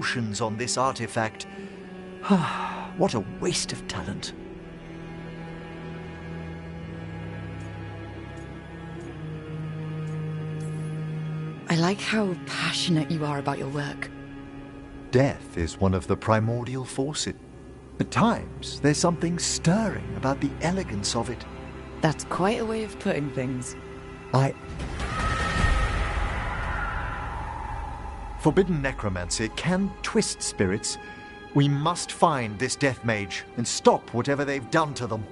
potions on this artifact. What a waste of talent. I like how passionate you are about your work. Death is one of the primordial forces. At times, there's something stirring about the elegance of it. That's quite a way of putting things. Forbidden necromancy can twist spirits. We must find this death mage and stop whatever they've done to them.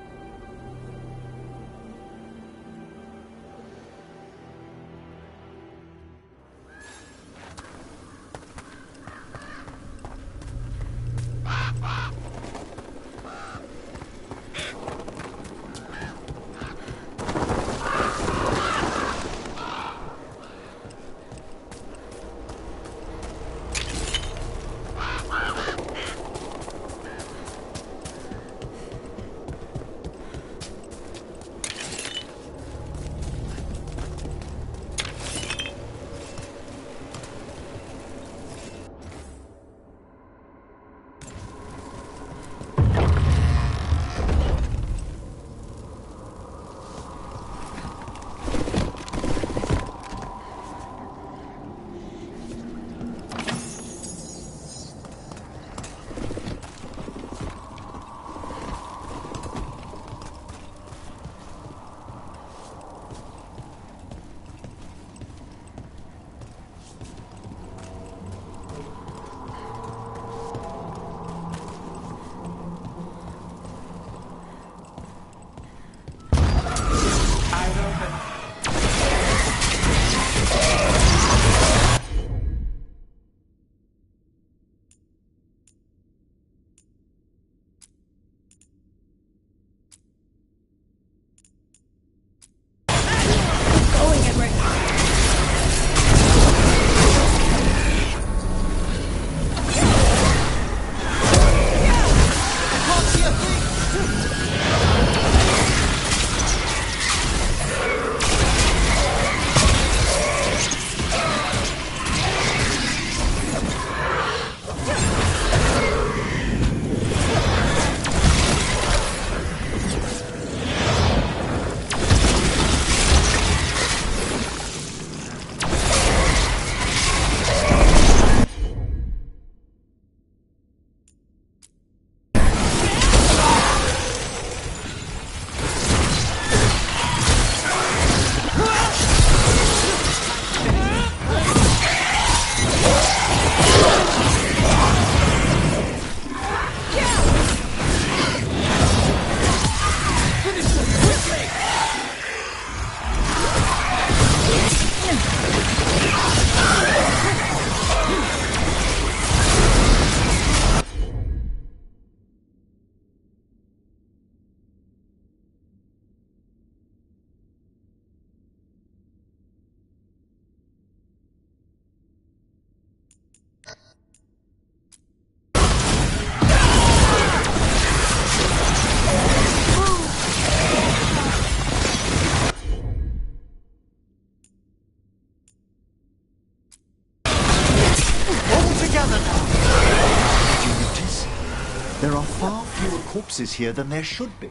There are far fewer corpses here than there should be.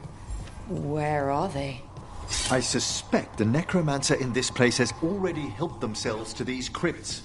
Where are they? I suspect the necromancer in this place has already helped themselves to these crypts.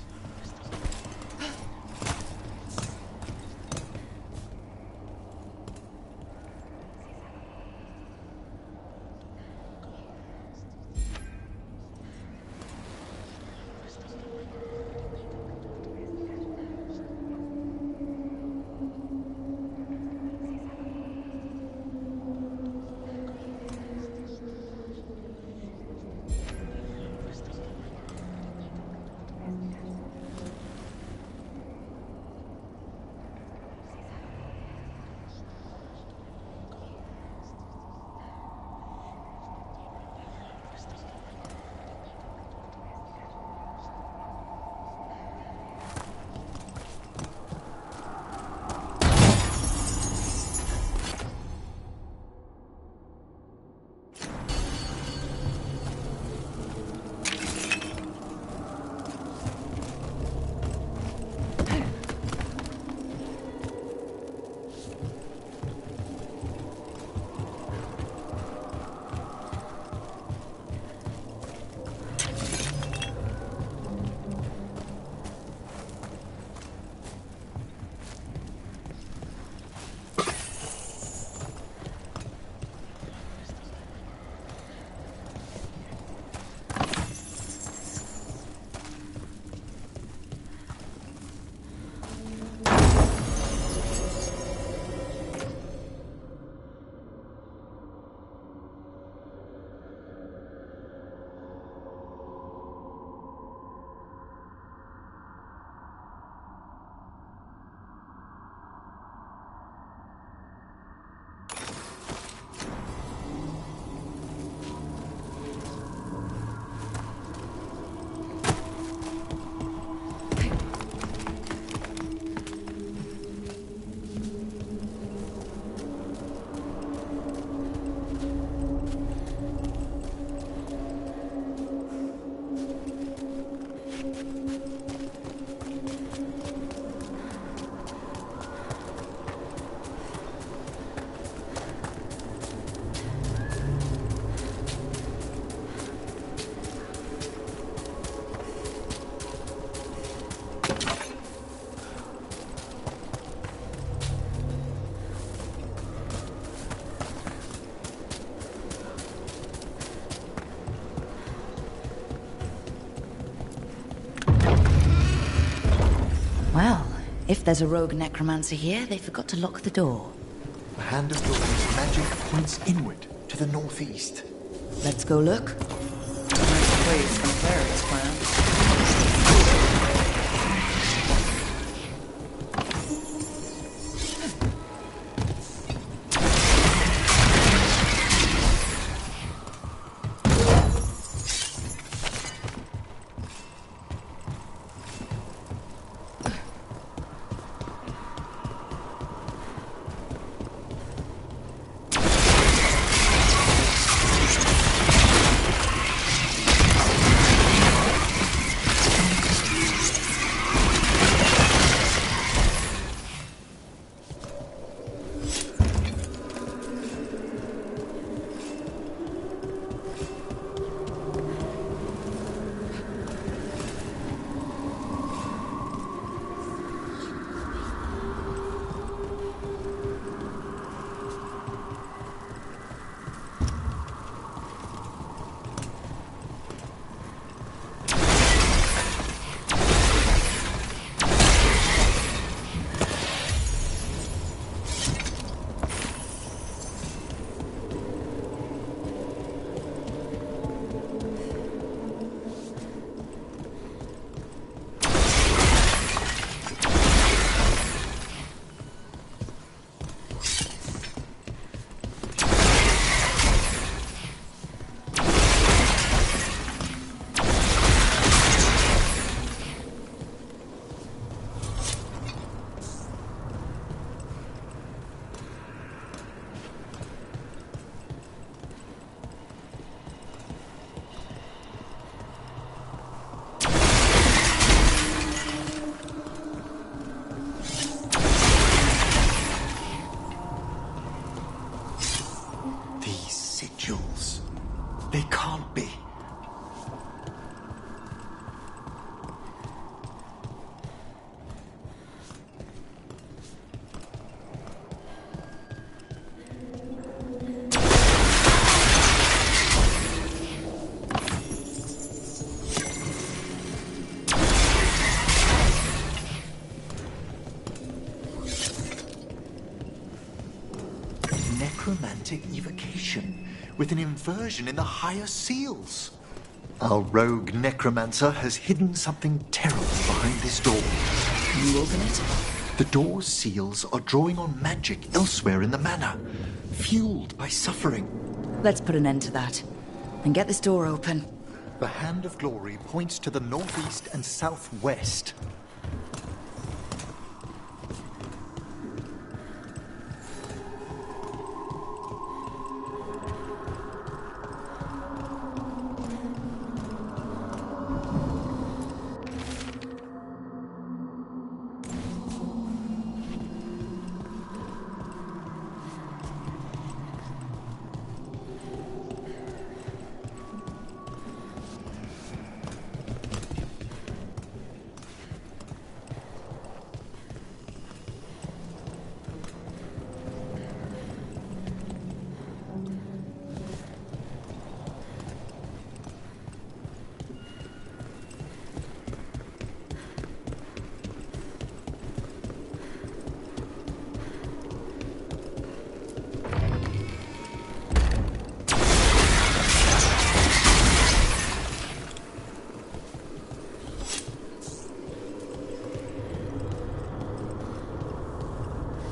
If there's a rogue necromancer here, they forgot to lock the door. The Hand of Glory's magic points inward to the northeast. Let's go look. Nice place from Clary's plan. They can't be. Necromantic evocation, with an inversion in the higher seals. Our rogue necromancer has hidden something terrible behind this door. You open it? The door's seals are drawing on magic elsewhere in the manor, fueled by suffering. Let's put an end to that. And get this door open. The Hand of Glory points to the northeast and southwest.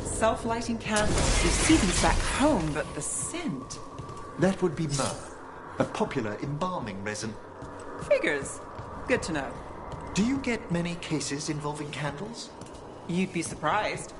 Self-lighting candles. You see these back home, but the scent. That would be myrrh, a popular embalming resin. Figures. Good to know. Do you get many cases involving candles? You'd be surprised.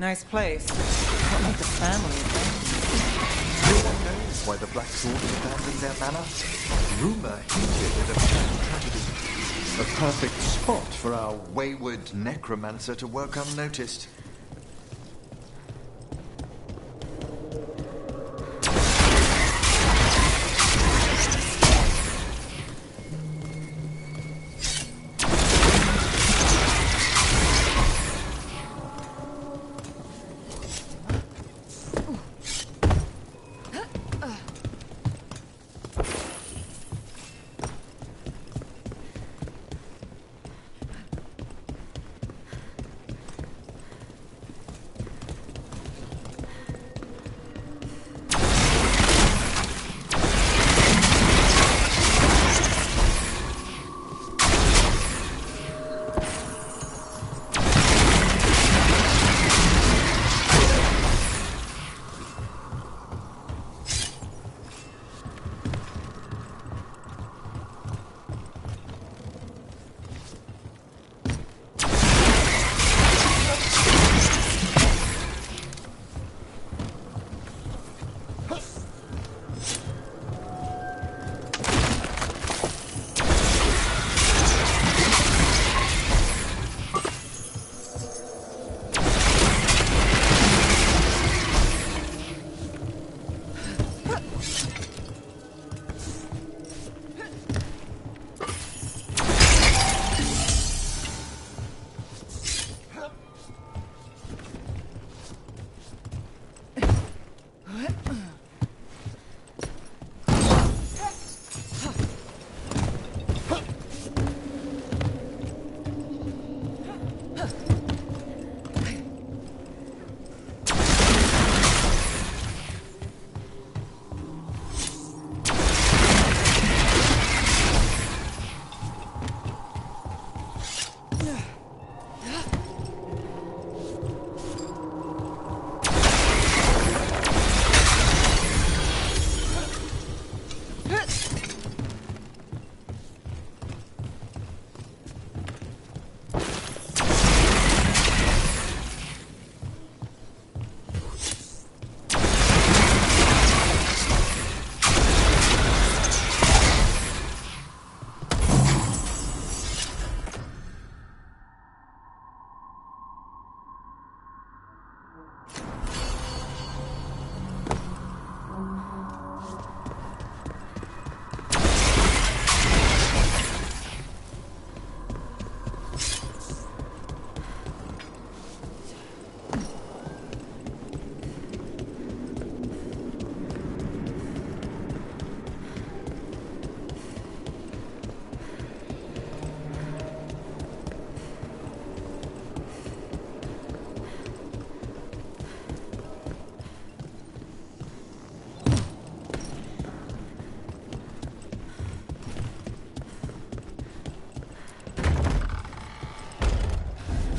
Nice place. Not like the family, No one knows why the Black Sword abandoned their manor. Rumor hinted at a planned tragedy. A perfect spot for our wayward necromancer to work unnoticed.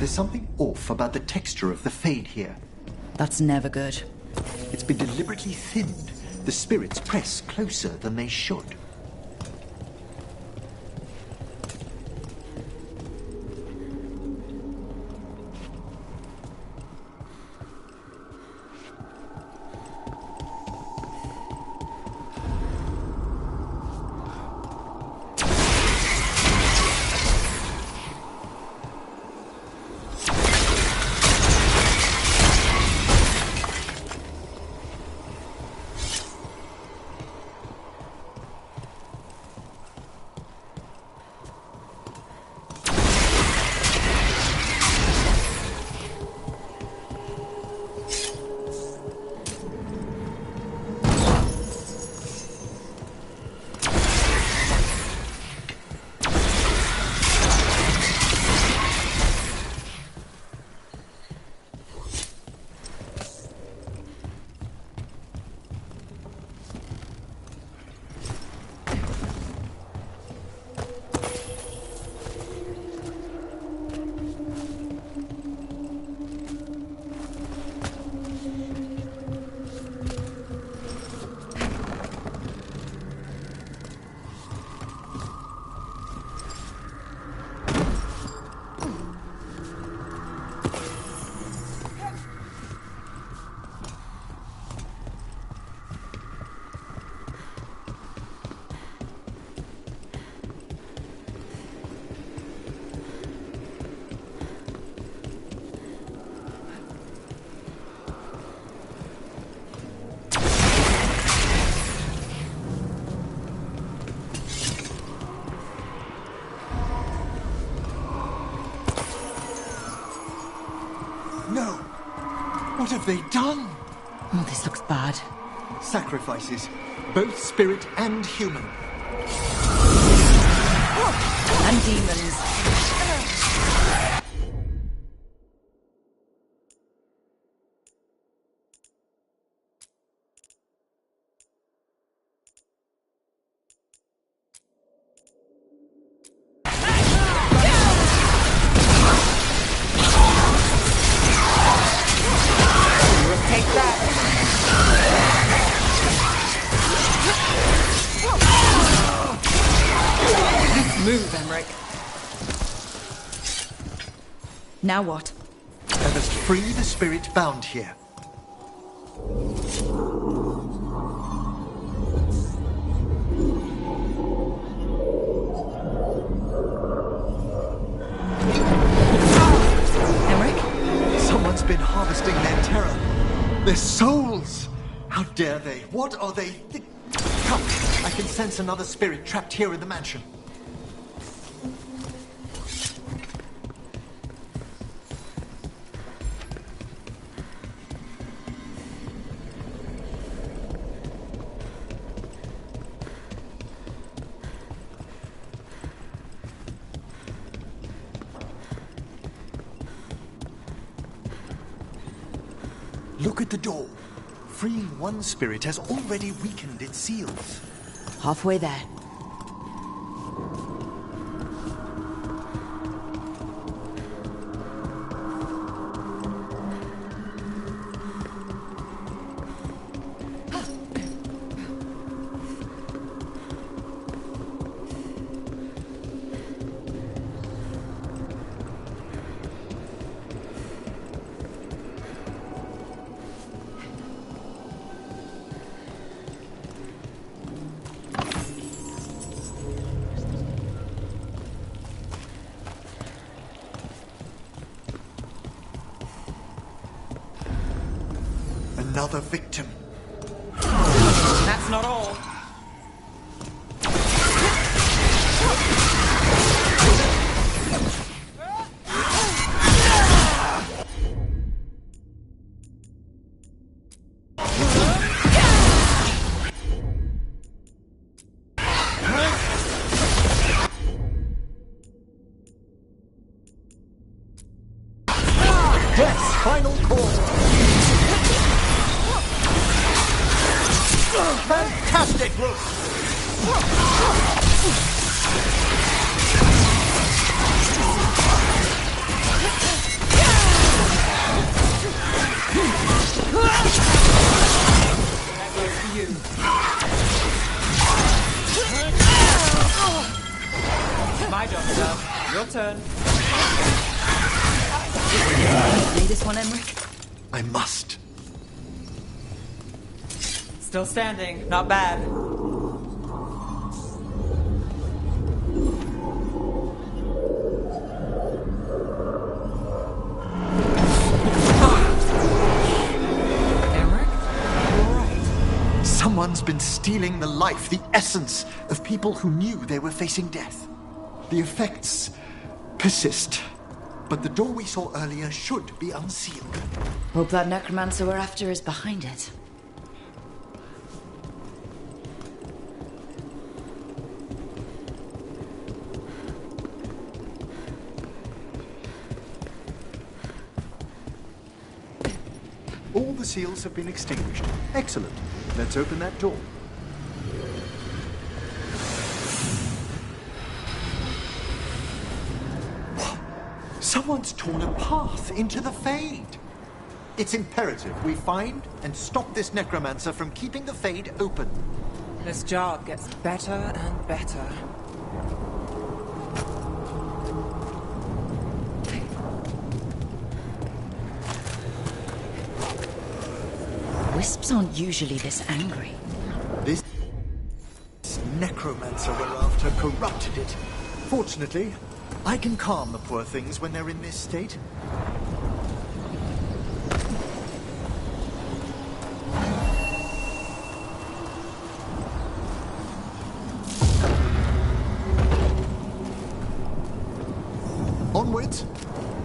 There's something off about the texture of the fade here. That's never good. It's been deliberately thinned. The spirits press closer than they should. have they done? Oh, this looks bad. Sacrifices, both spirit and human. And demons. Take that. Move, Emmerich. Now what? I must free the spirit bound here. Emmerich? Someone's been harvesting their terror. Their souls! How dare they? What are they? Come, I can sense another spirit trapped here in the mansion. Look at the door. Freeing one spirit has already weakened its seals. Halfway there. Another victim. That's not all. Death's final call. Fantastic! My job's done. Your turn. Play this one, Emmerich? I must. Still standing. Not bad. Emmerich? You're right. Someone's been stealing the life, the essence of people who knew they were facing death. The effects persist. But the door we saw earlier should be unsealed. Hope that necromancer we're after is behind it. All the seals have been extinguished. Excellent. Let's open that door. Someone's torn a path into the Fade. It's imperative we find and stop this necromancer from keeping the Fade open. This job gets better and better. Wisps aren't usually this angry. This necromancer we're after corrupted it. Fortunately, I can calm the poor things when they're in this state. Onwards.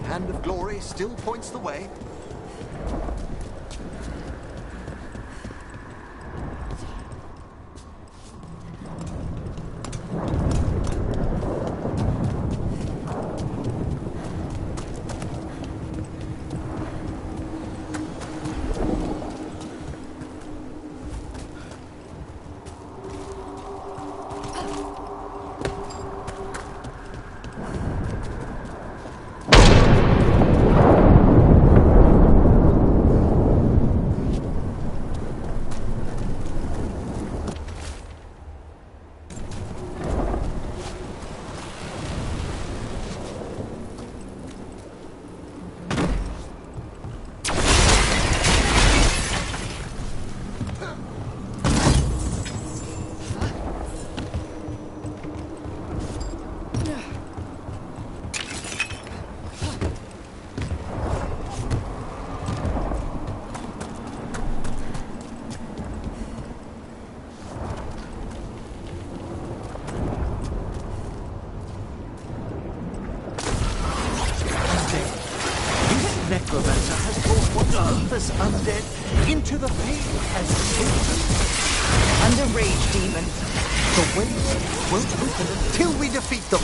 Hand of Glory still points the way. to the Fade as children. And a rage demon. The way won't open until we defeat them.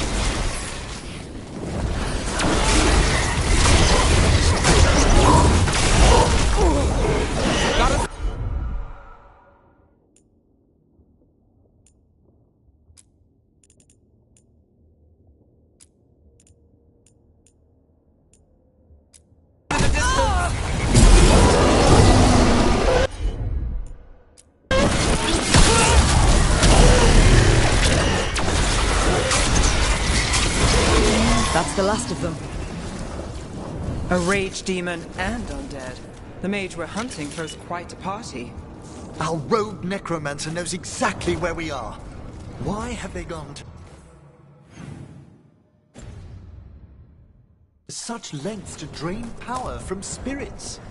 That's the last of them. A rage demon and undead. The mage we're hunting throws quite a party. Our rogue necromancer knows exactly where we are. Why have they gone to such lengths to drain power from spirits?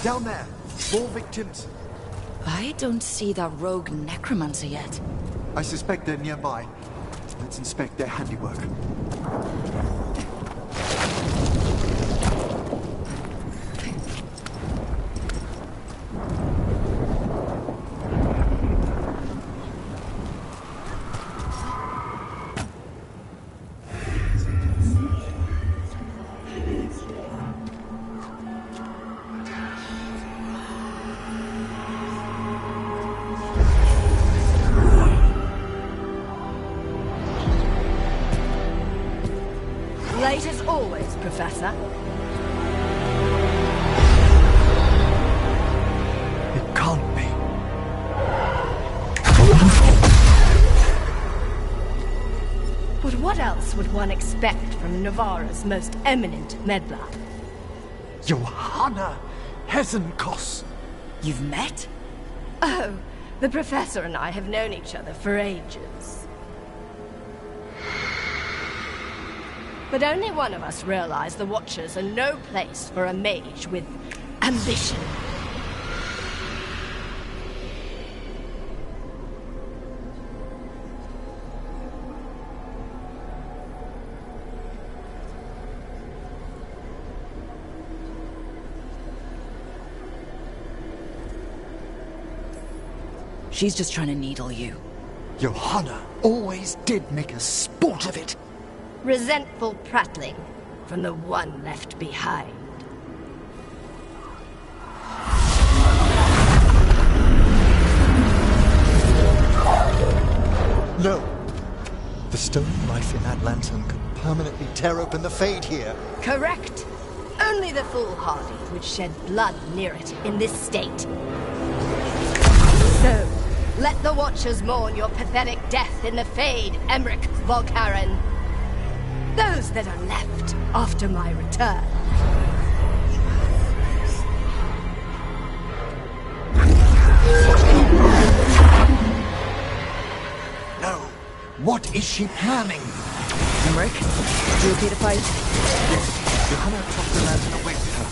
Down there, more victims. I don't see that rogue necromancer yet. I suspect they're nearby. Let's inspect their handiwork. Late as always, Professor. It can't be. But what else would one expect from Navarra's most eminent meddler? Johanna Hesenkos. You've met? Oh, the Professor and I have known each other for ages. But only one of us realized the Watchers are no place for a mage with ambition. She's just trying to needle you. Johanna always did make a sport of it. Resentful prattling from the one left behind. No. The stone knife in that lantern could permanently tear open the Fade here. Correct. Only the foolhardy would shed blood near it in this state. So, let the Watchers mourn your pathetic death in the Fade, Emmerich Volkaren. Those that are left after my return. No. What is she planning? Emmerich, you okay to fight? Yes. Johanna took the lantern away with her.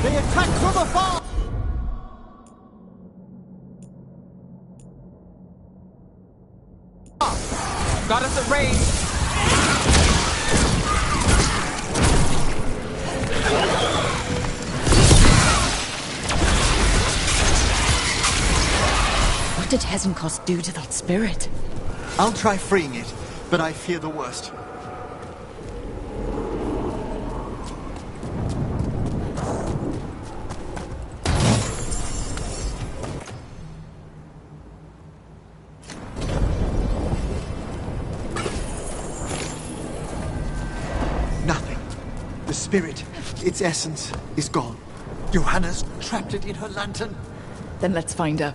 They attack from afar! Got us at range. did Hezenkos do to that spirit? I'll try freeing it, but I fear the worst. Nothing. The spirit, its essence, is gone. Johanna's trapped it in her lantern. Then let's find her.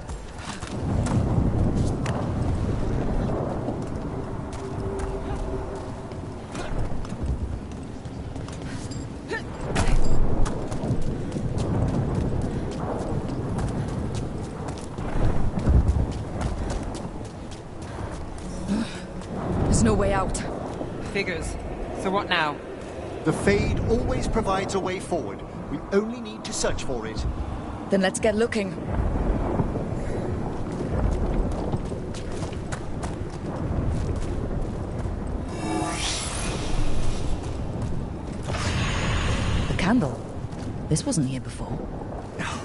There's no way out. Figures. So what now? The Fade always provides a way forward. We only need to search for it. Then let's get looking. The candle. This wasn't here before.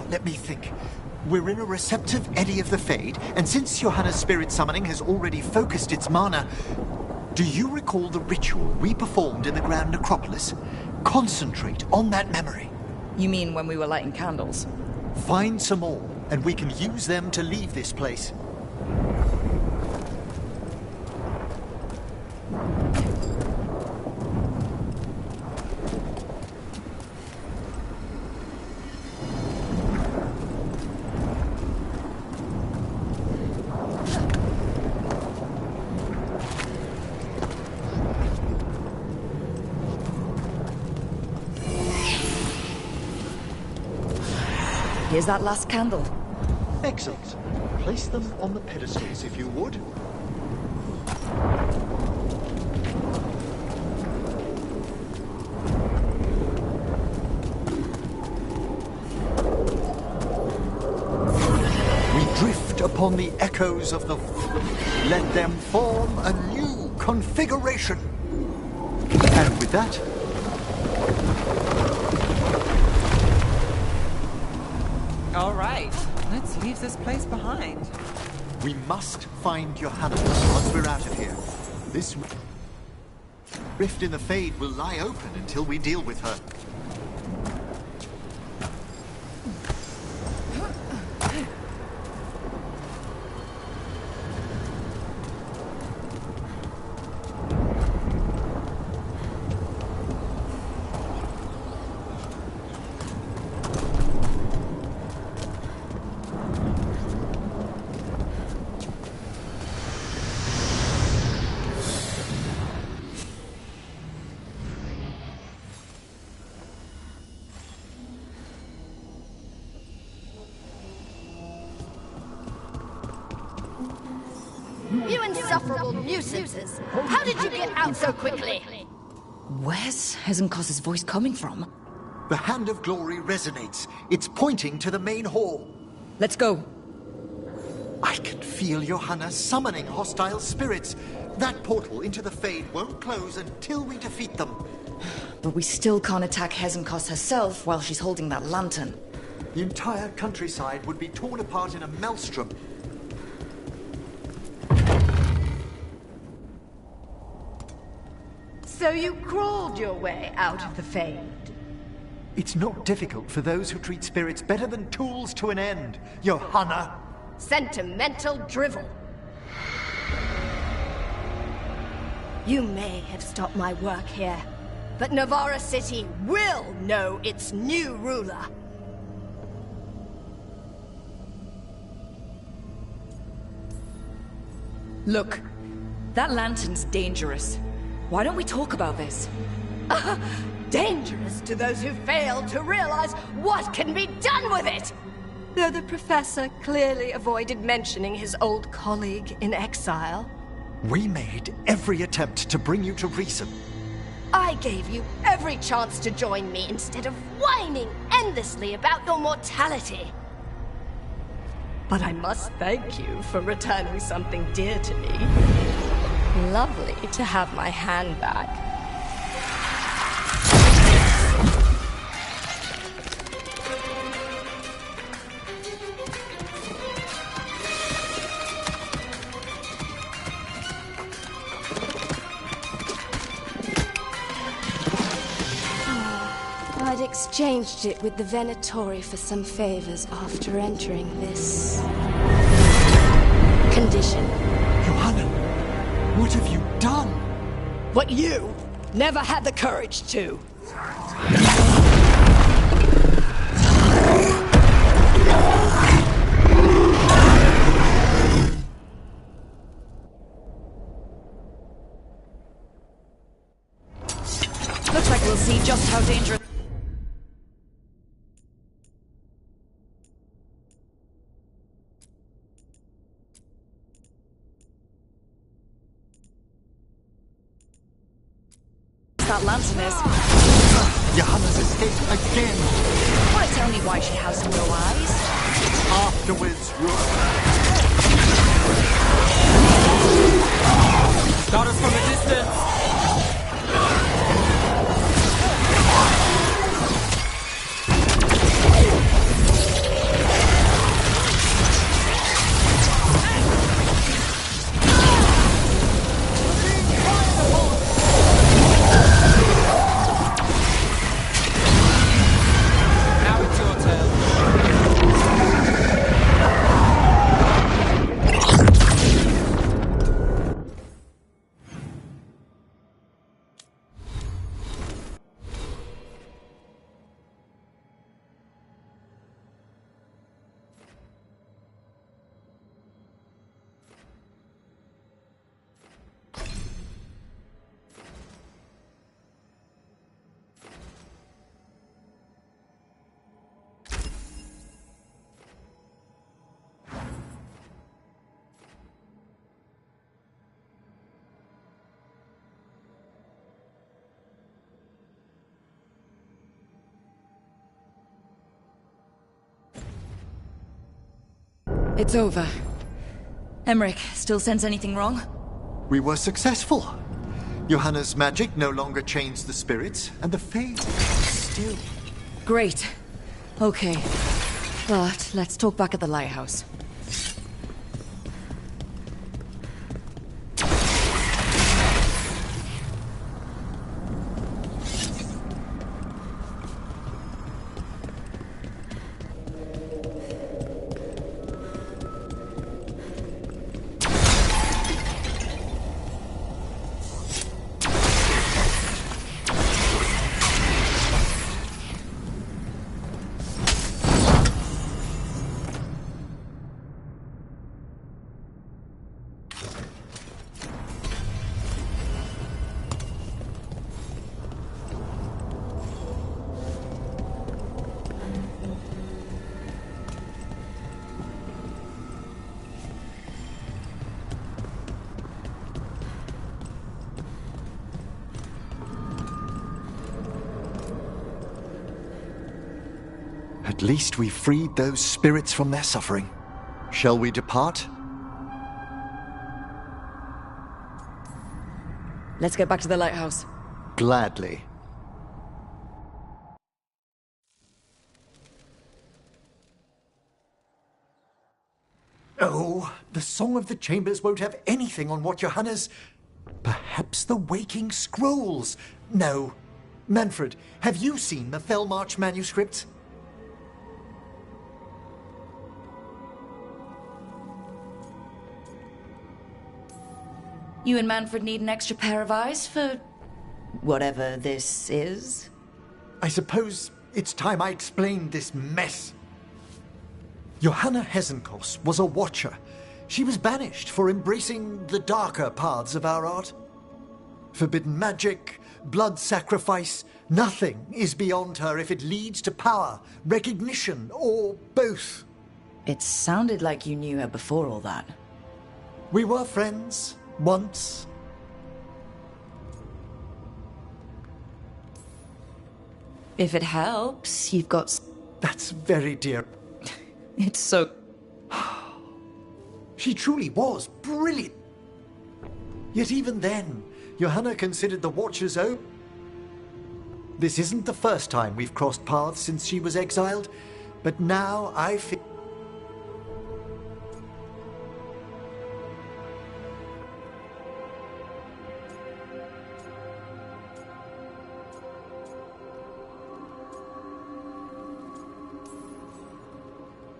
Let me think. We're in a receptive eddy of the Fade, and since Johanna's spirit summoning has already focused its mana, do you recall the ritual we performed in the Grand Necropolis? Concentrate on that memory. You mean when we were lighting candles? Find some more, and we can use them to leave this place. Here's that last candle. Excellent. Place them on the pedestals, if you would. We drift upon the echoes of the... Let them form a new configuration. And with that... All right, let's leave this place behind. We must find Johanna once we're out of here. This rift in the Fade will lie open until we deal with her. You insufferable nuisances! How did you get out so quickly? Where's Hezenkos' voice coming from? The Hand of Glory resonates. It's pointing to the main hall. Let's go. I can feel Johanna summoning hostile spirits. That portal into the Fade won't close until we defeat them. But we still can't attack Hezenkos herself while she's holding that lantern. The entire countryside would be torn apart in a maelstrom. So you crawled your way out of the Fade? It's not difficult for those who treat spirits better than tools to an end, Johanna. Sentimental drivel. You may have stopped my work here, but Navarra City will know its new ruler. Look, that lantern's dangerous. Why don't we talk about this? Dangerous to those who fail to realize what can be done with it! Though the professor clearly avoided mentioning his old colleague in exile. We made every attempt to bring you to reason. I gave you every chance to join me instead of whining endlessly about your mortality. But I must thank you for returning something dear to me. Lovely to have my hand back. exchanged it with the Venatori for some favors after entering this condition. Johanna, what have you done? What you never had the courage to. Looks like we'll see just how dangerous... that lantern is. Johanna's escaped again. Want to tell me why she has no eyes? Afterwards, Got us from a distance. Now it's your turn. It's over. Emmerich, still sense anything wrong? we were successful. Johanna's magic no longer chains the spirits, and the Fae still. Great. Okay. But let's talk back at the lighthouse. At least we freed those spirits from their suffering. Shall we depart? Let's get back to the lighthouse. Gladly. Oh, the Song of the Chambers won't have anything on what Johanna's... Perhaps the Waking Scrolls? No. Manfred, have you seen the Fellmarch manuscripts? You and Manfred need an extra pair of eyes for... whatever this is? I suppose it's time I explained this mess. Johanna Hesenkos was a watcher. She was banished for embracing the darker paths of our art. Forbidden magic, blood sacrifice, nothing is beyond her if it leads to power, recognition, or both. It sounded like you knew her before all that. We were friends, once. If it helps, you've got... That's very dear. It's so... She truly was brilliant. Yet even then, Johanna considered the Watcher's own. This isn't the first time we've crossed paths since she was exiled, but now I feel...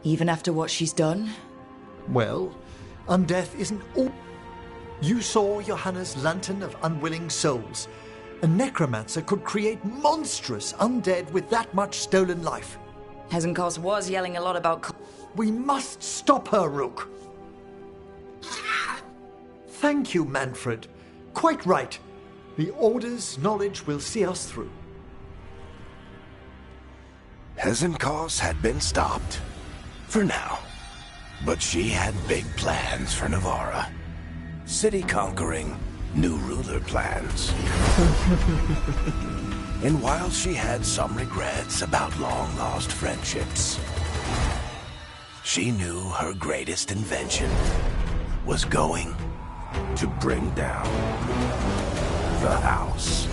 Even after what she's done? Well, undeath isn't all... You saw Johanna's lantern of unwilling souls. A necromancer could create monstrous undead with that much stolen life. Hezenkos was yelling a lot about... We must stop her, Rook. Thank you, Manfred. Quite right. The Order's knowledge will see us through. Hezenkos had been stopped. For now. But she had big plans for Navarra. City-conquering, new ruler plans. And while she had some regrets about long-lost friendships, she knew her greatest invention was going to bring down the house.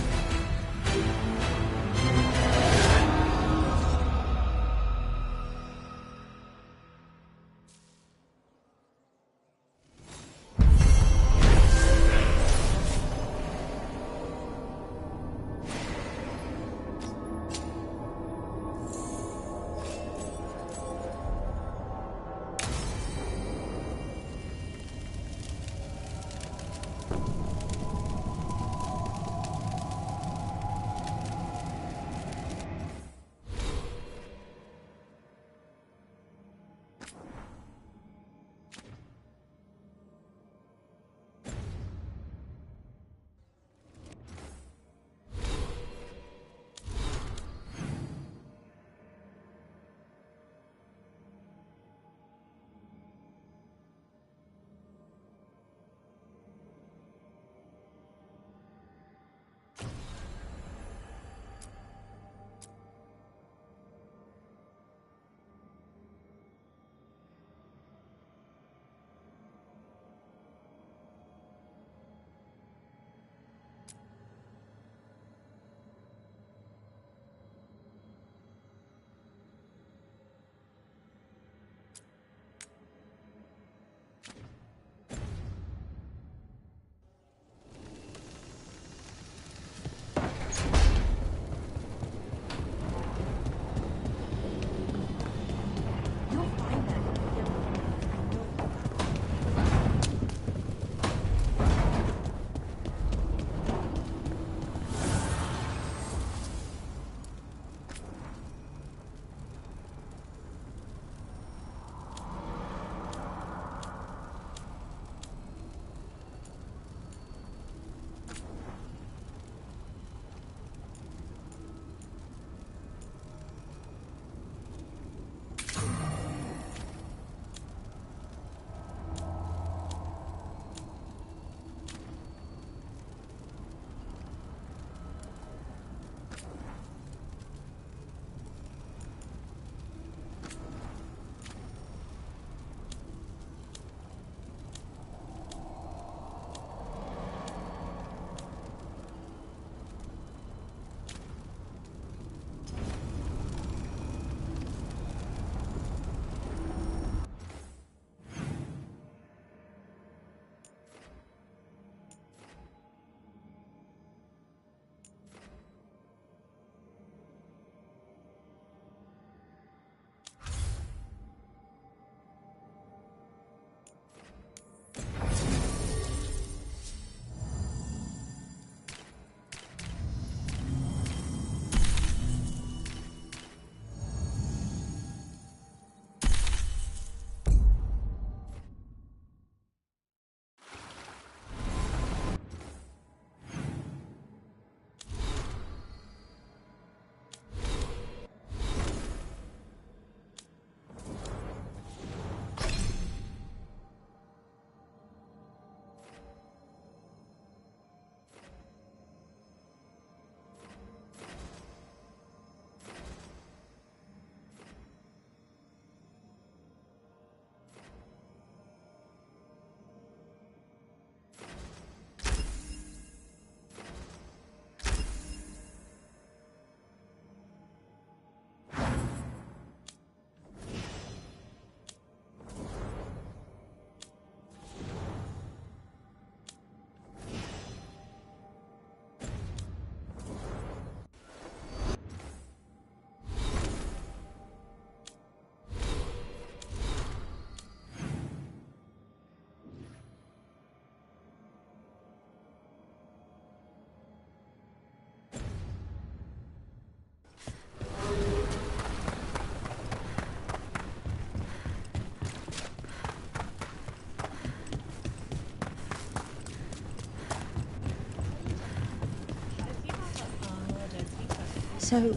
So...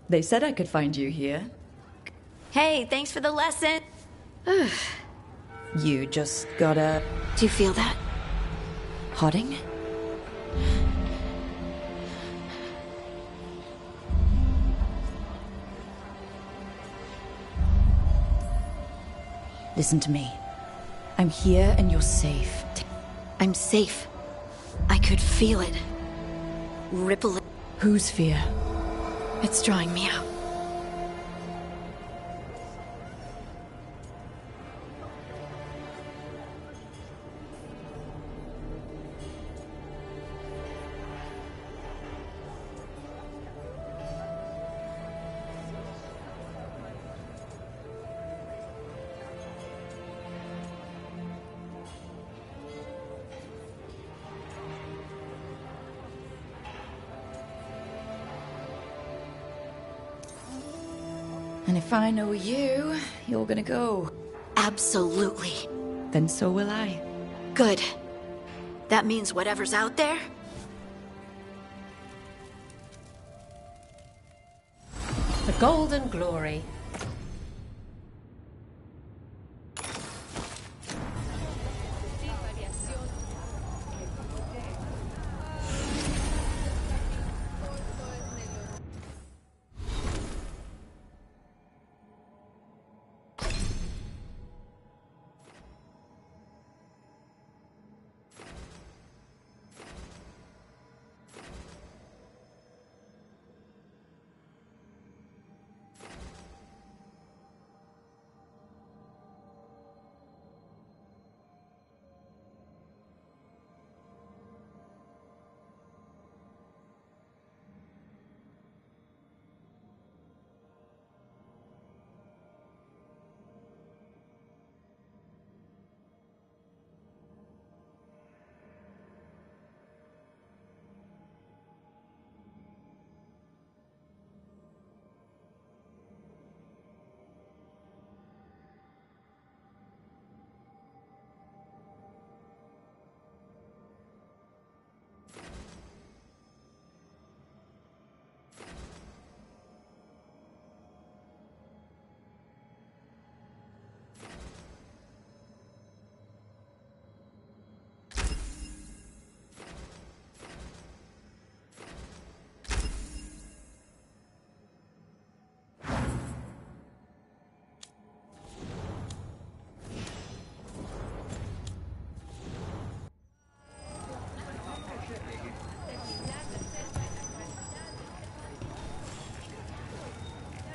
They said I could find you here. Hey, thanks for the lesson. You just gotta... Do you feel that? Hodding? Listen to me. I'm here and you're safe. I'm safe. I could feel it. Rippling. Whose fear? It's drawing me out. And if I know you, you're gonna go. Absolutely. Then so will I. Good. That means whatever's out there... The Golden Glory.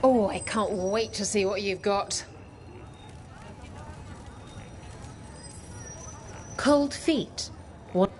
Oh, I can't wait to see what you've got. Cold feet. What?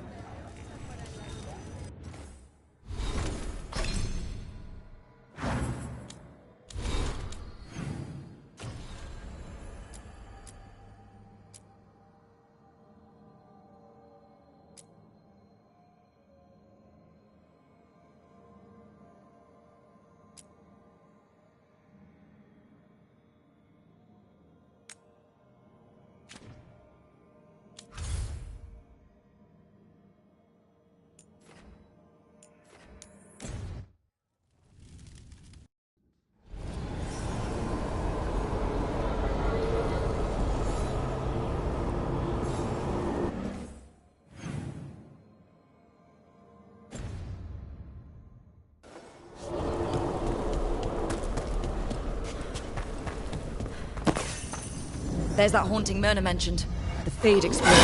There's that haunting Myrna mentioned. The Fade Explorer.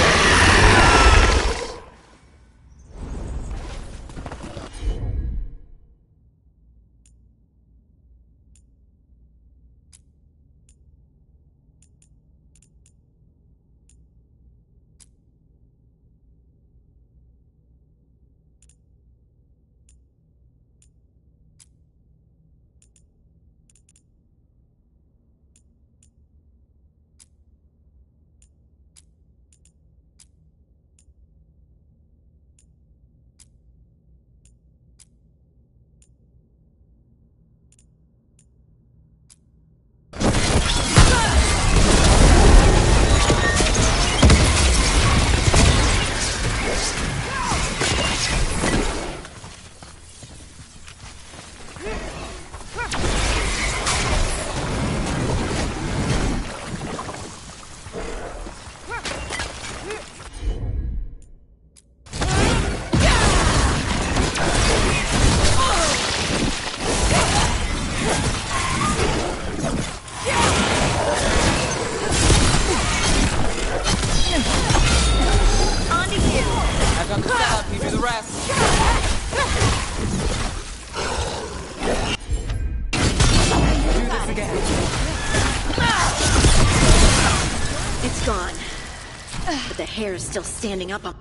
hair is still standing up on...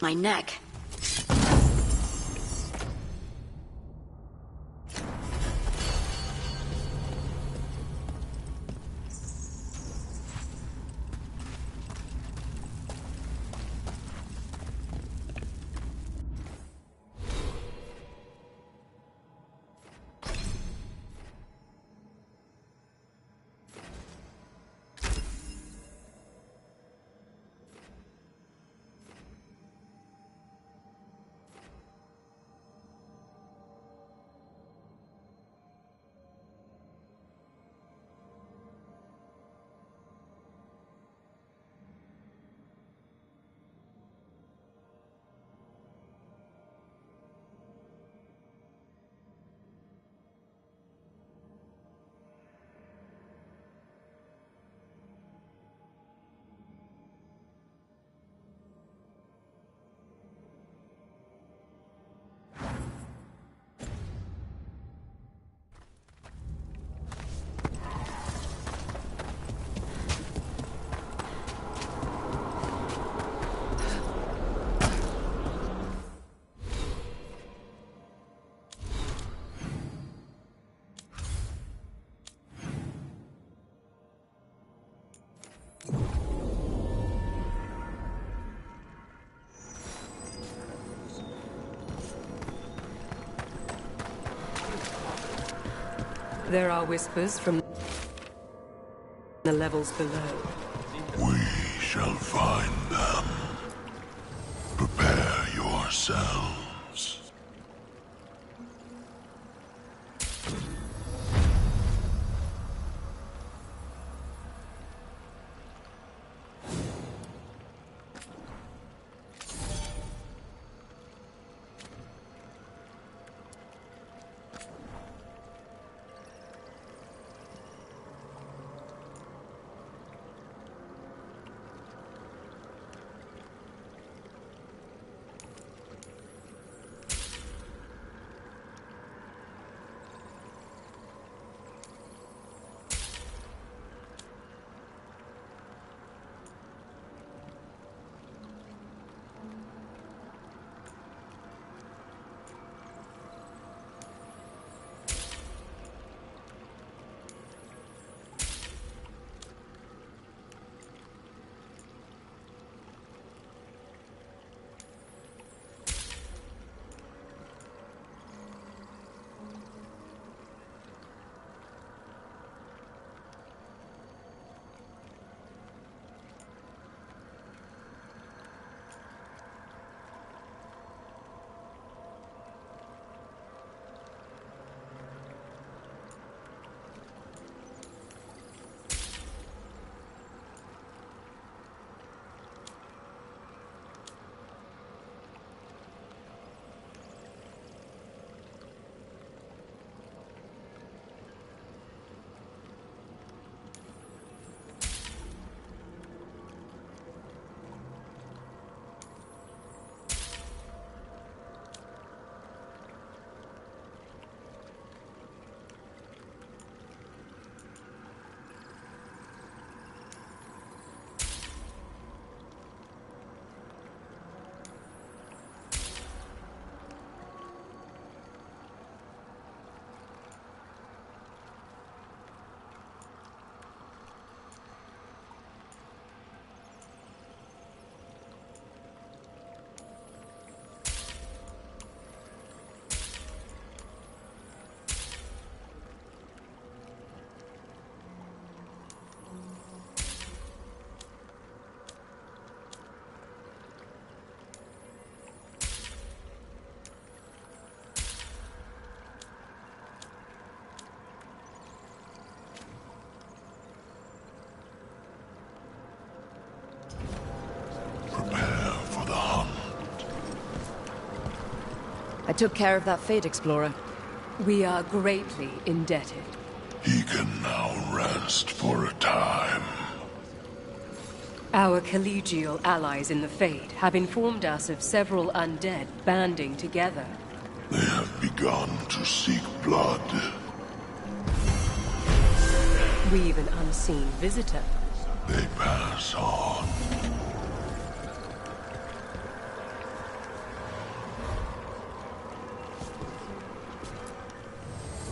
my neck. There are whispers from the levels below. We shall find them. Prepare yourselves. I took care of that Fate Explorer. We are greatly indebted. He can now rest for a time. Our collegial allies in the Fade have informed us of several undead banding together. They have begun to seek blood. We've an unseen visitor. They pass on.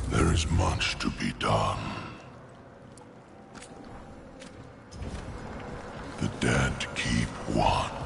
There is much to be done. The dead keep watch.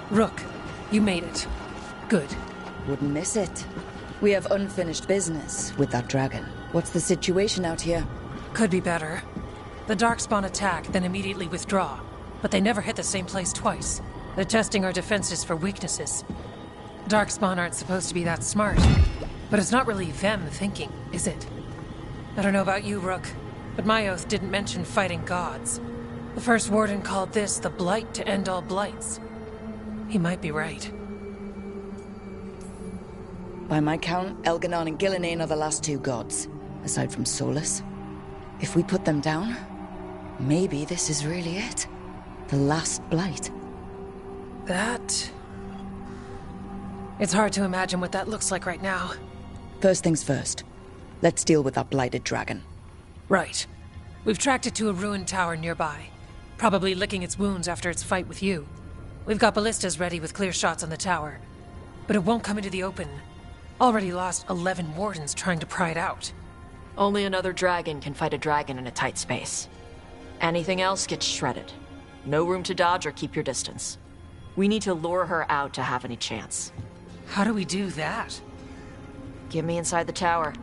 Rook, you made it. Good. Wouldn't miss it. We have unfinished business with that dragon. What's the situation out here? Could be better. The Darkspawn attack, then immediately withdraw. But they never hit the same place twice. They're testing our defenses for weaknesses. Darkspawn aren't supposed to be that smart. But it's not really them thinking, is it? I don't know about you, Rook, but my oath didn't mention fighting gods. The first warden called this the blight to end all blights. He might be right. By my count, Elganon and Gillinane are the last two gods, aside from Solus. If we put them down, maybe this is really it. The last blight. That... It's hard to imagine what that looks like right now. First things first. Let's deal with that blighted dragon. Right. We've tracked it to a ruined tower nearby. Probably licking its wounds after its fight with you. We've got ballistas ready with clear shots on the tower. But it won't come into the open. Already lost 11 wardens trying to pry it out. Only another dragon can fight a dragon in a tight space. Anything else gets shredded. No room to dodge or keep your distance. We need to lure her out to have any chance. How do we do that? Get me inside the tower.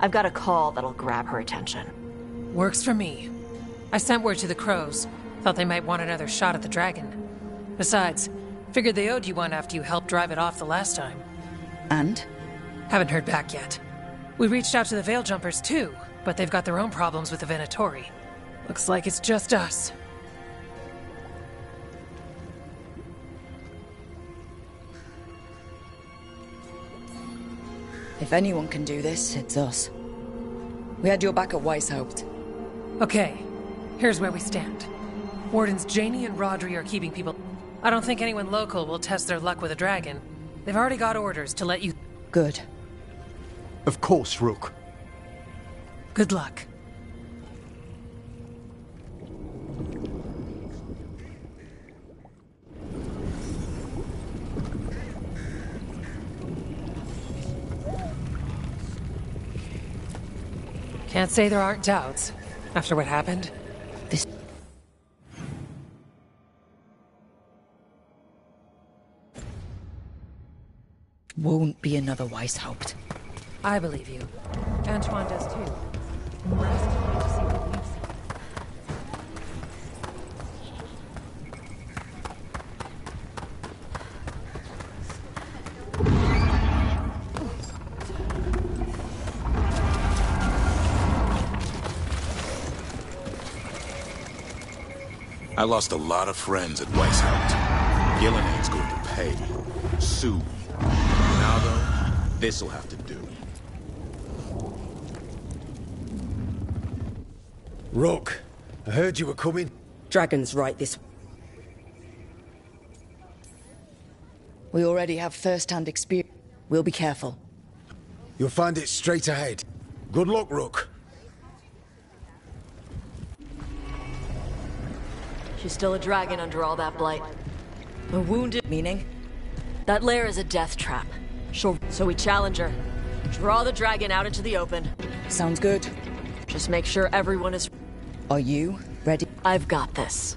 I've got a call that'll grab her attention. Works for me. I sent word to the crows. Thought they might want another shot at the dragon. Besides, figured they owed you one after you helped drive it off the last time. And? Haven't heard back yet. We reached out to the Veil Jumpers too, but they've got their own problems with the Venatori. Looks like it's just us. If anyone can do this, it's us. We had your back at Weishaupt. Okay, here's where we stand. Wardens Janie and Rodri are keeping people... I don't think anyone local will test their luck with a dragon. They've already got orders to let you... Good. Of course, Rook. Good luck. Can't say there aren't doubts, after what happened. This... won't be another Weishaupt. I believe you. Antoine does too. We're just waiting to see what you see. I lost a lot of friends at Weishaupt. Gillinane's going to pay. Soon. Now, though, this'll have to do. Rook, I heard you were coming. Dragon's right this... We already have first-hand experience. We'll be careful. You'll find it straight ahead. Good luck, Rook. She's still a dragon under all that blight. A wounded... Meaning? That lair is a death trap. So we challenge her. Draw the dragon out into the open. Sounds good. Just make sure everyone is... Are you ready? I've got this.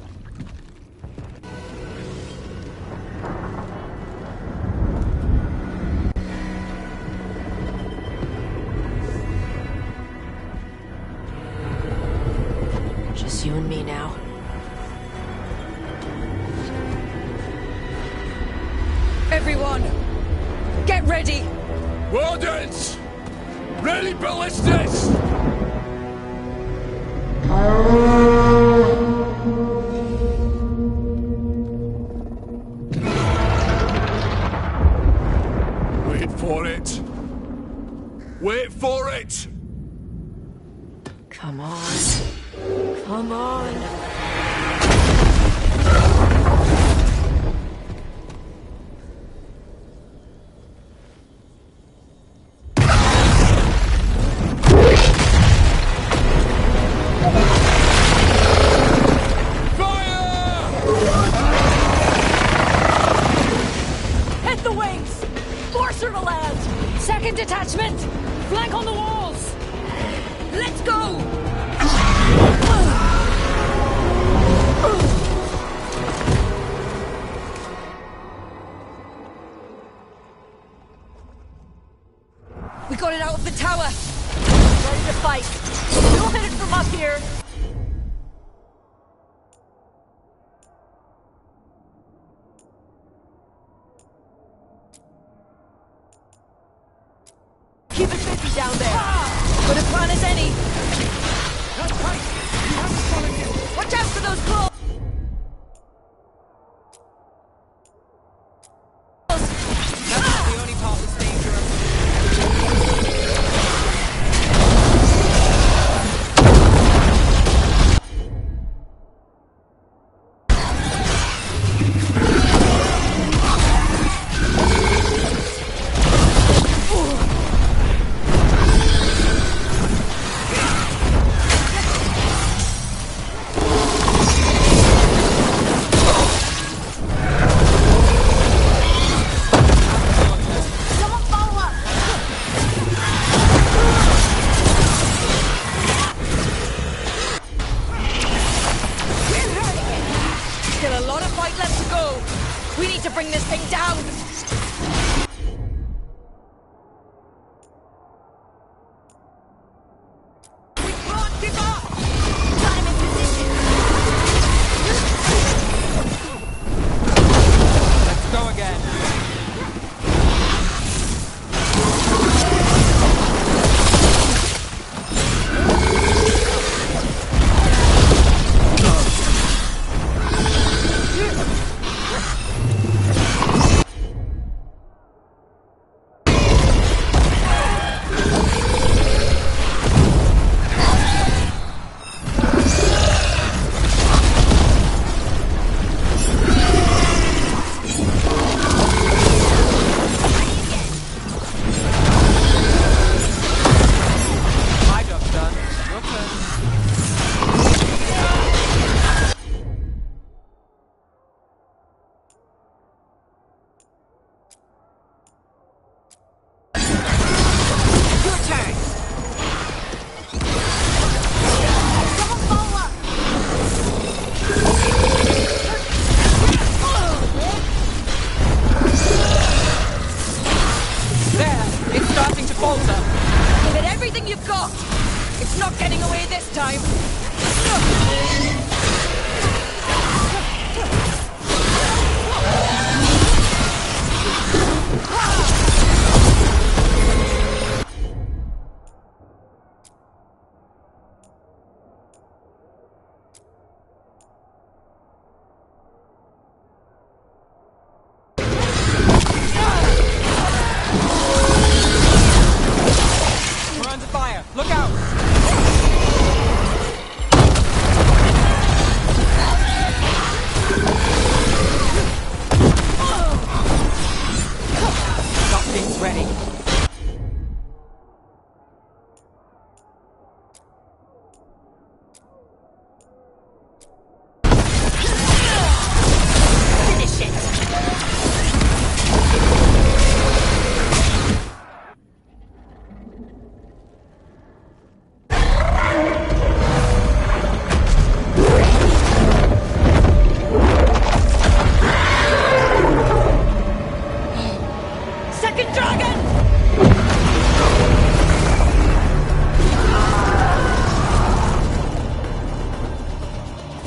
Just you and me now. Everyone, get ready! Wardens! Ready ballistas! Wait for it! Wait for it! Come on. Come on. Hit the wings! Force her to land! Second detachment! Flank on the walls! Let's go! We got it out of the tower! Ready to fight. We'll hit it from up here. Keep it 50 down there. Good a plan as any! That's right! You haven't followed yet! Watch out for those claws! That's not the only part that's dangerous. Someone follow up! Still a lot of fight left to go! We need to bring this thing down! We can't give up! Got him in position! Let's go again.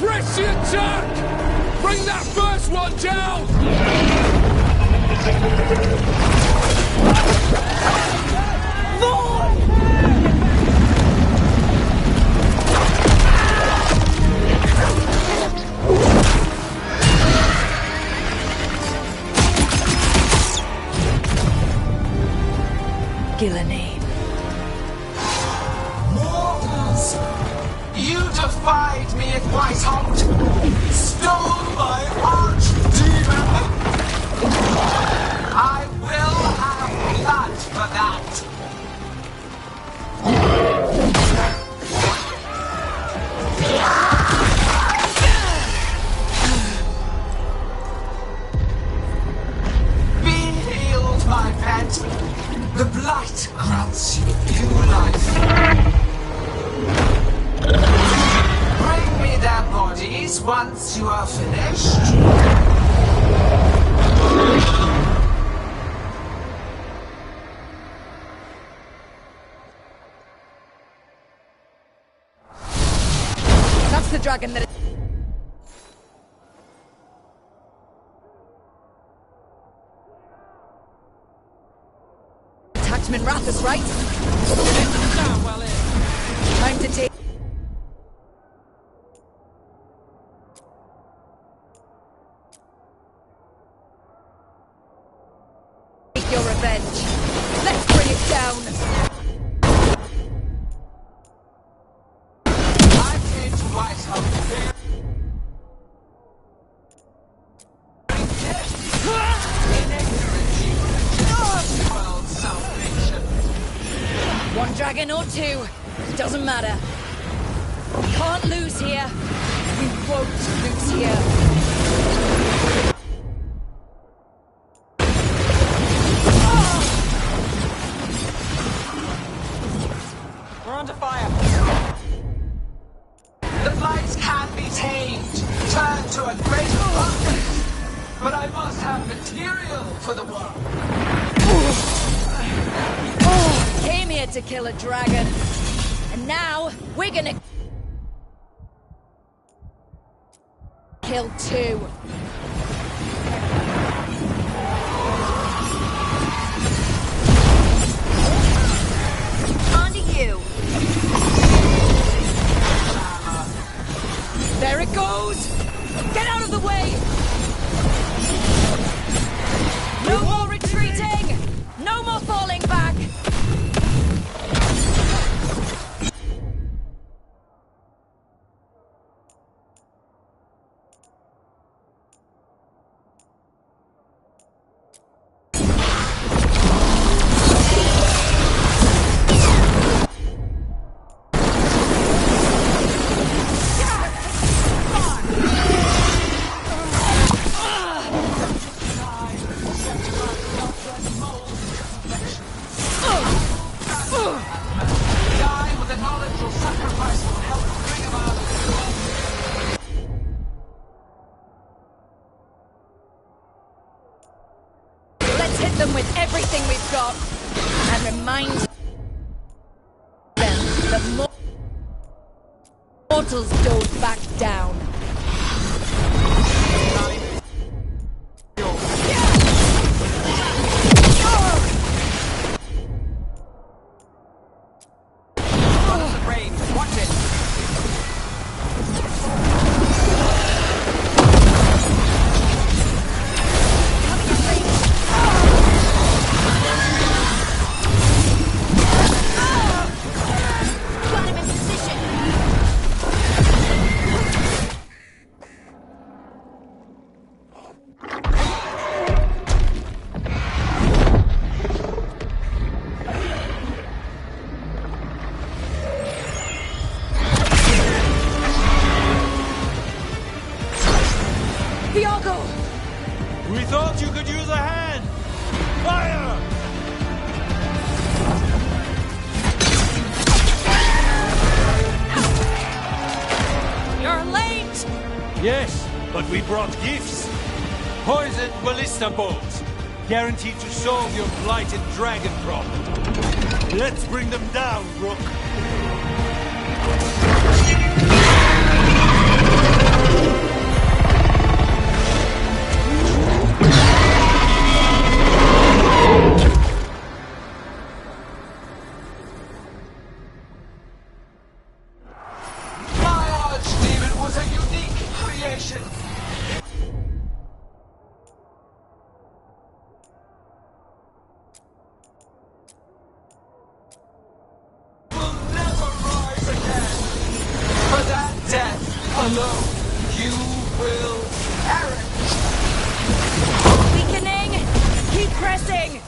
Press the attack! Bring that first one down! Gillenane. Mortals! You defied me at Whitehall! Stole my archdemon! I will have blood for that! Be healed, my pet! The blight grants you new life. Bring me their bodies once you are finished. That's the dragon that... Attachment Rathus, right? Time to take... your revenge. Let's bring it down. I came to Whitehall. One dragon or two, doesn't matter. We can't lose here. We won't lose here. We're under fire. The blights can be tamed, turned to a greater purpose. But I must have material for the work. Came here to kill a dragon. And now, we're gonna... kill two. On to you. There it goes! Get out of the way! No more retreating! No more falling back! Them with everything we've got and remind them that mortals don't back down. Watch it. We thought you could use a hand! Fire! You're late! Yes, but we brought gifts. Poisoned ballista bolts. Guaranteed to solve your blighted dragon problem. Let's bring them down, Rook. Alone, you will perish. Weakening! Keep pressing!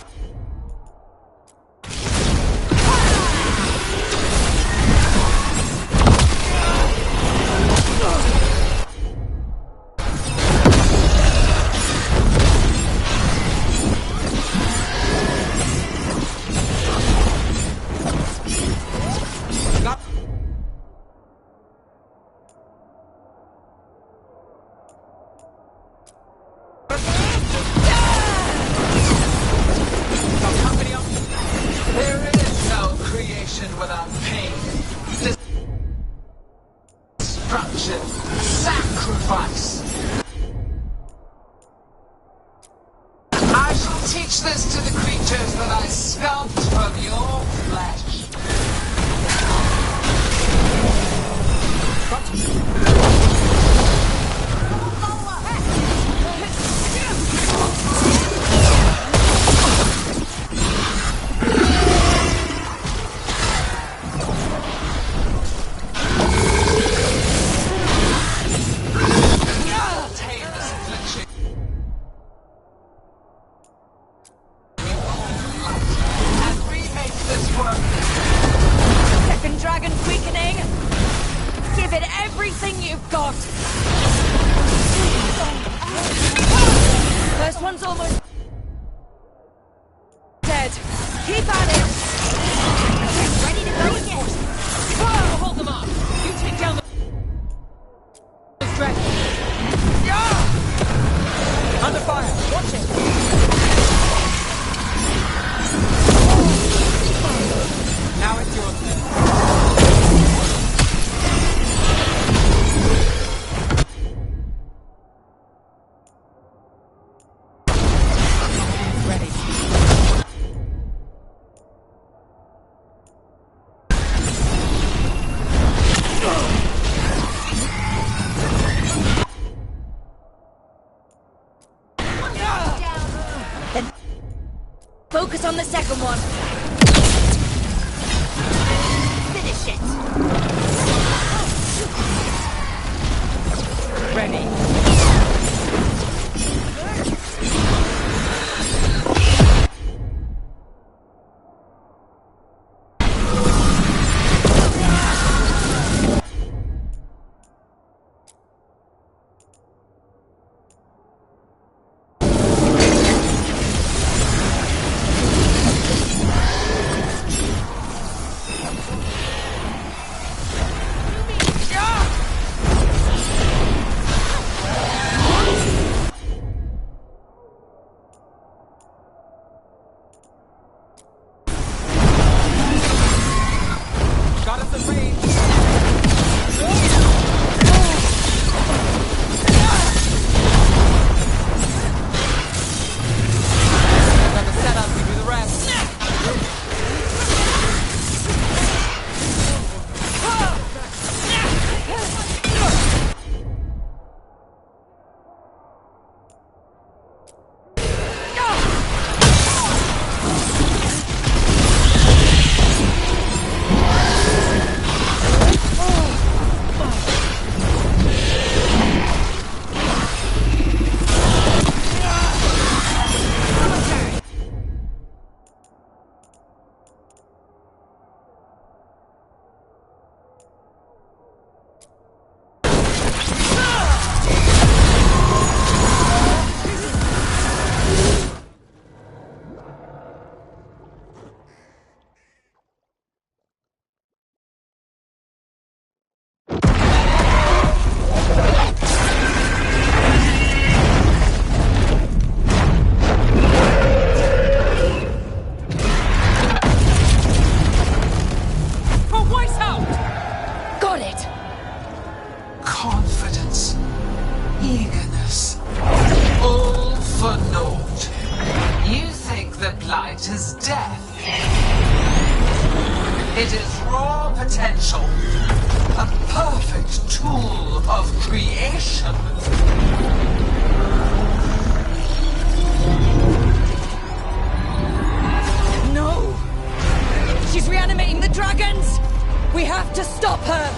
There is no creation without pain, destruction, sacrifice. I shall teach this to the creatures that I sculpt from your flesh. Second dragon's weakening! Give it everything you've got! First one's almost dead. Keep at it! Ready to go again! Whoa, hold them off! You take down those dragons! Under fire! Watch it! Now it's yours. Ready. Then focus on the second one. Finish it. Ready. Got us a range. Got the setup, we do the rest. Got it! Confidence, eagerness, all for naught. You think that blight is death. It is raw potential, a perfect tool of creation. No! She's reanimating the dragons! We have to stop her!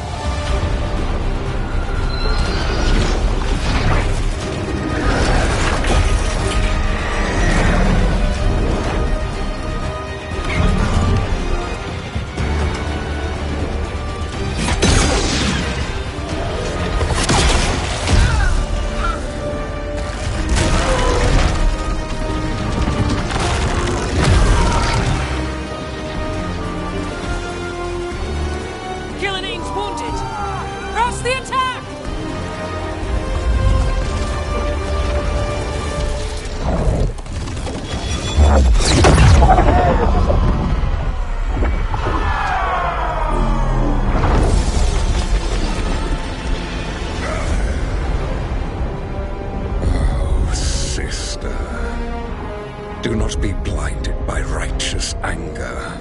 not be blinded by righteous anger.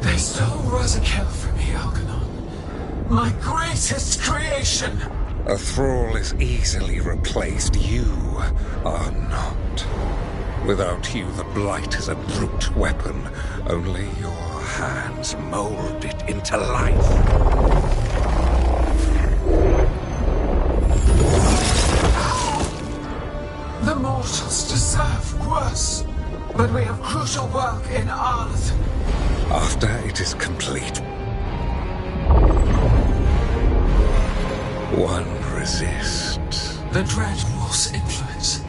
They stole Rosakel from me, Algernon. My greatest creation! A thrall is easily replaced. You are not. Without you, the Blight is a brute weapon. Only your hands mold it into life. The mortals deserve worse. But we have crucial work in Arleth. After it is complete, one resists. The Dread Wolf's influence.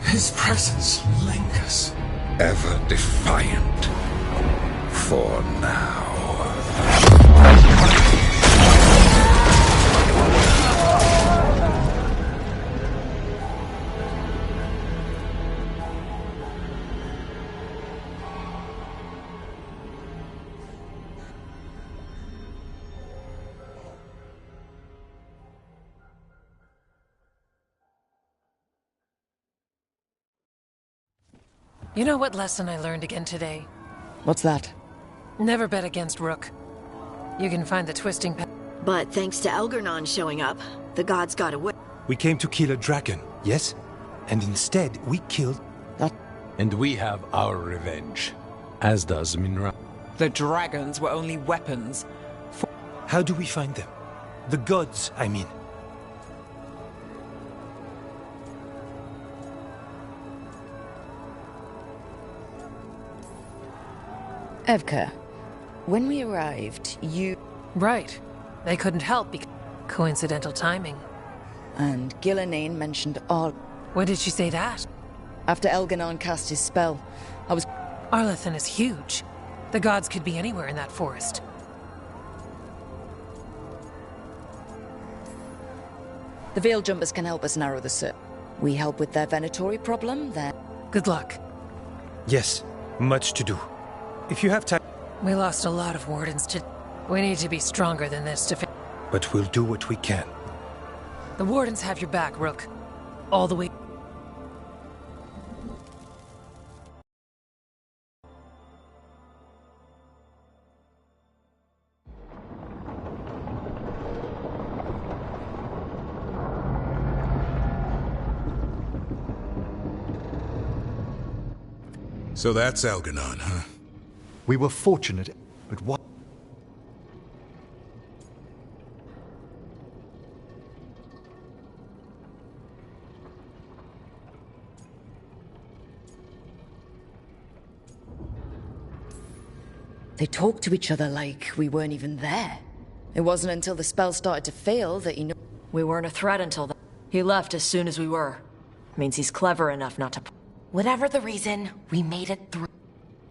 His presence lingers. Ever defiant. For now. You know what lesson I learned again today? What's that? Never bet against Rook. You can find the twisting But thanks to Algernon showing up, the gods got away. We came to kill a dragon, yes? And instead, we killed... That... And we have our revenge. As does Minra. The dragons were only weapons. How do we find them? The gods, I mean. Evka, when we arrived, you... Right. They couldn't help because... Coincidental timing. And Gillenane mentioned all... When did she say that? After Elganon cast his spell, I was... Arlethan is huge. The gods could be anywhere in that forest. The Veil Jumpers can help us narrow the search. We help with their Venatori problem, then... Good luck. Yes, much to do. If you have time... We lost a lot of wardens to... We need to be stronger than this to... But we'll do what we can. The wardens have your back, Rook. All the way... So that's Algernon, huh? We were fortunate, but what? They talked to each other like we weren't even there. It wasn't until the spell started to fail that he knew... We weren't a threat until then. He left as soon as we were. Means he's clever enough not to... Whatever the reason, we made it through.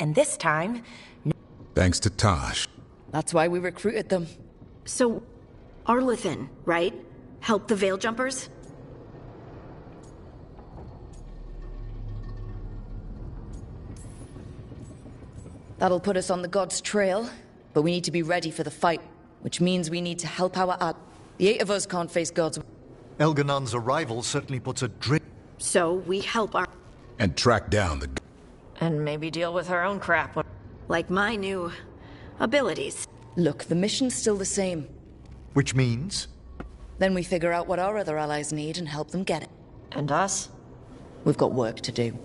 And this time... Thanks to Tosh. That's why we recruited them. So, Arlethan, right? Help the Veil Jumpers? That'll put us on the gods' trail, but we need to be ready for the fight, which means we need to help our ad. The 8 of us can't face gods. Elganon's arrival certainly puts a drip. So, we help our... And track down the... And maybe deal with our own crap. Like my new... abilities. Look, the mission's still the same. Which means? Then we figure out what our other allies need and help them get it. And us? We've got work to do.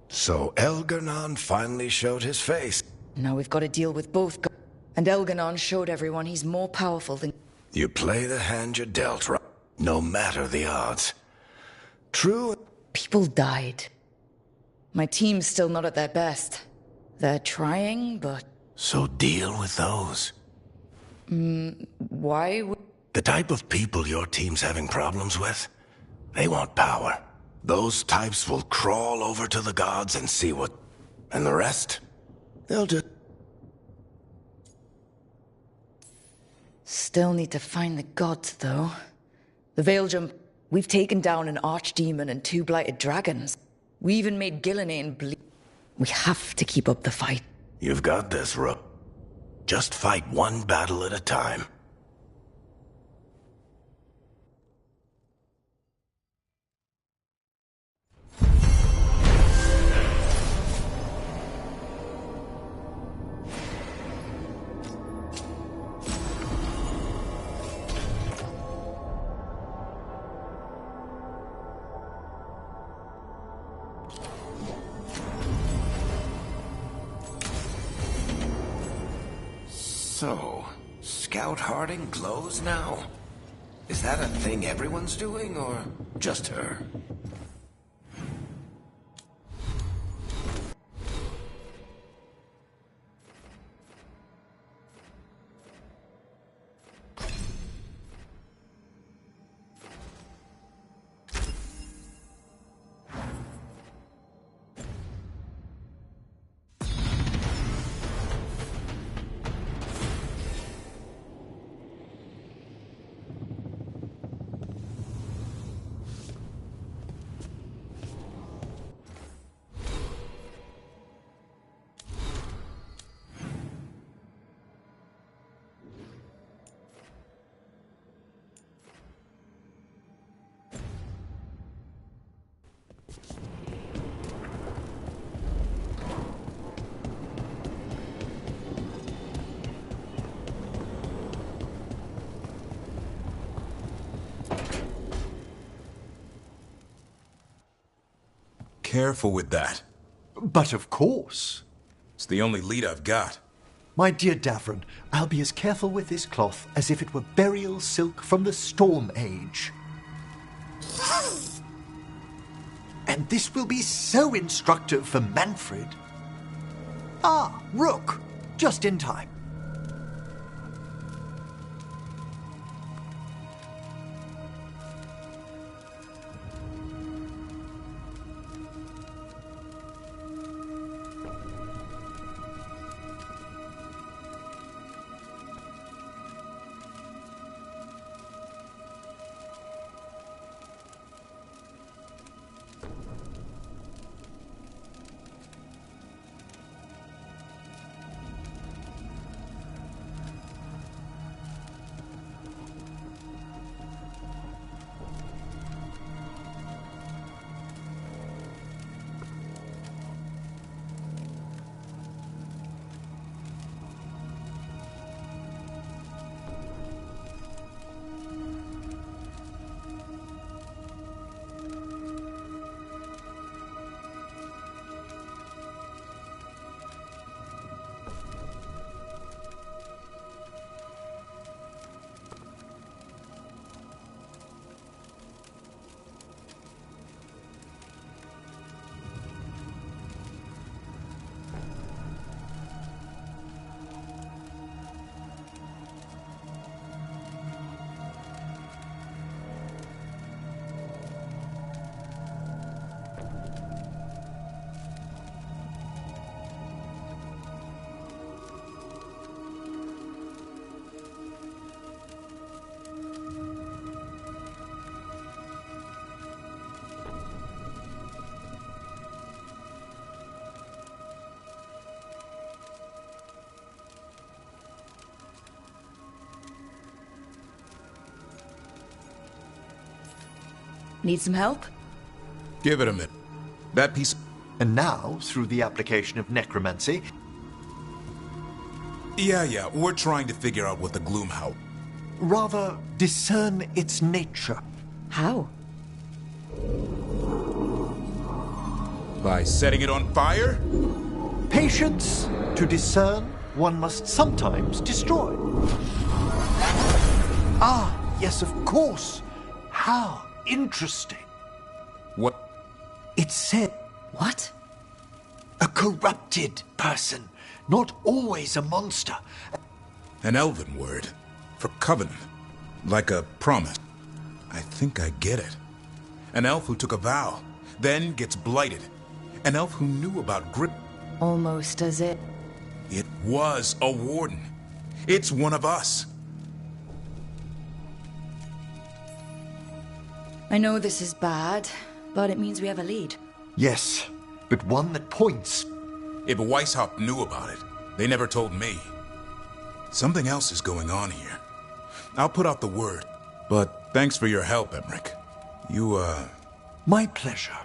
So Elgernon finally showed his face. Now we've got to deal with both gods. And Elganon showed everyone he's more powerful than... You play the hand you're dealt, right? No matter the odds. True. People died. My team's still not at their best. They're trying, but... So deal with those. Why would... The type of people your team's having problems with, they want power. Those types will crawl over to the gods and see what... And the rest? They'll just... Still need to find the gods, though. The Veil Jump... We've taken down an archdemon and 2 blighted dragons. We even made Gillenane bleed. We have to keep up the fight. You've got this, Rook. Just fight one battle at a time. So, Scout Harding glows now? Is that a thing everyone's doing, or just her? Careful with that. But of course. It's the only lead I've got. My dear Davron, I'll be as careful with this cloth as if it were burial silk from the Storm Age. And this will be so instructive for Manfred. Ah, Rook, just in time. Need some help? Give it a minute. That piece... And now, through the application of necromancy... Yeah, we're trying to figure out what the Gloomhouse... Rather, discern its nature. How? By setting it on fire? Patience. To discern, one must sometimes destroy. Ah, yes, of course. How interesting. What? It said... What? A corrupted person, not always a monster. An elven word. For covenant. Like a promise. I think I get it. An elf who took a vow, then gets blighted. An elf who knew about grip. Almost as it... It was a warden. It's one of us. I know this is bad, but it means we have a lead. Yes, but one that points. If Weishaupt knew about it, they never told me. Something else is going on here. I'll put out the word, but thanks for your help, Emmerich. You, My pleasure.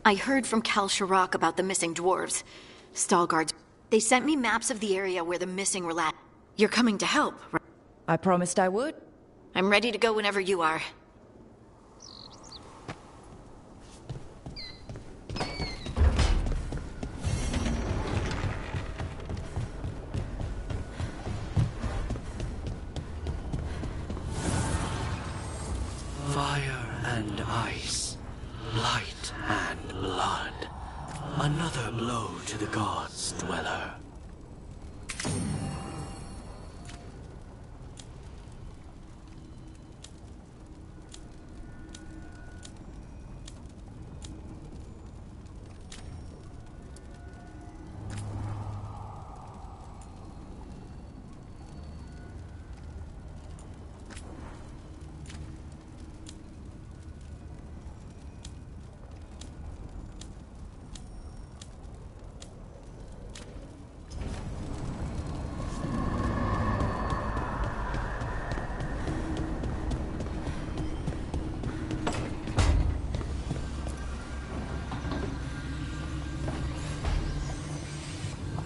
I heard from Cal Shirak about the missing dwarves. Stalguards. They sent me maps of the area where the missing were last. You're coming to help, right? I promised I would. I'm ready to go whenever you are. Fire and ice, light and blood. Another blow to the gods' dweller.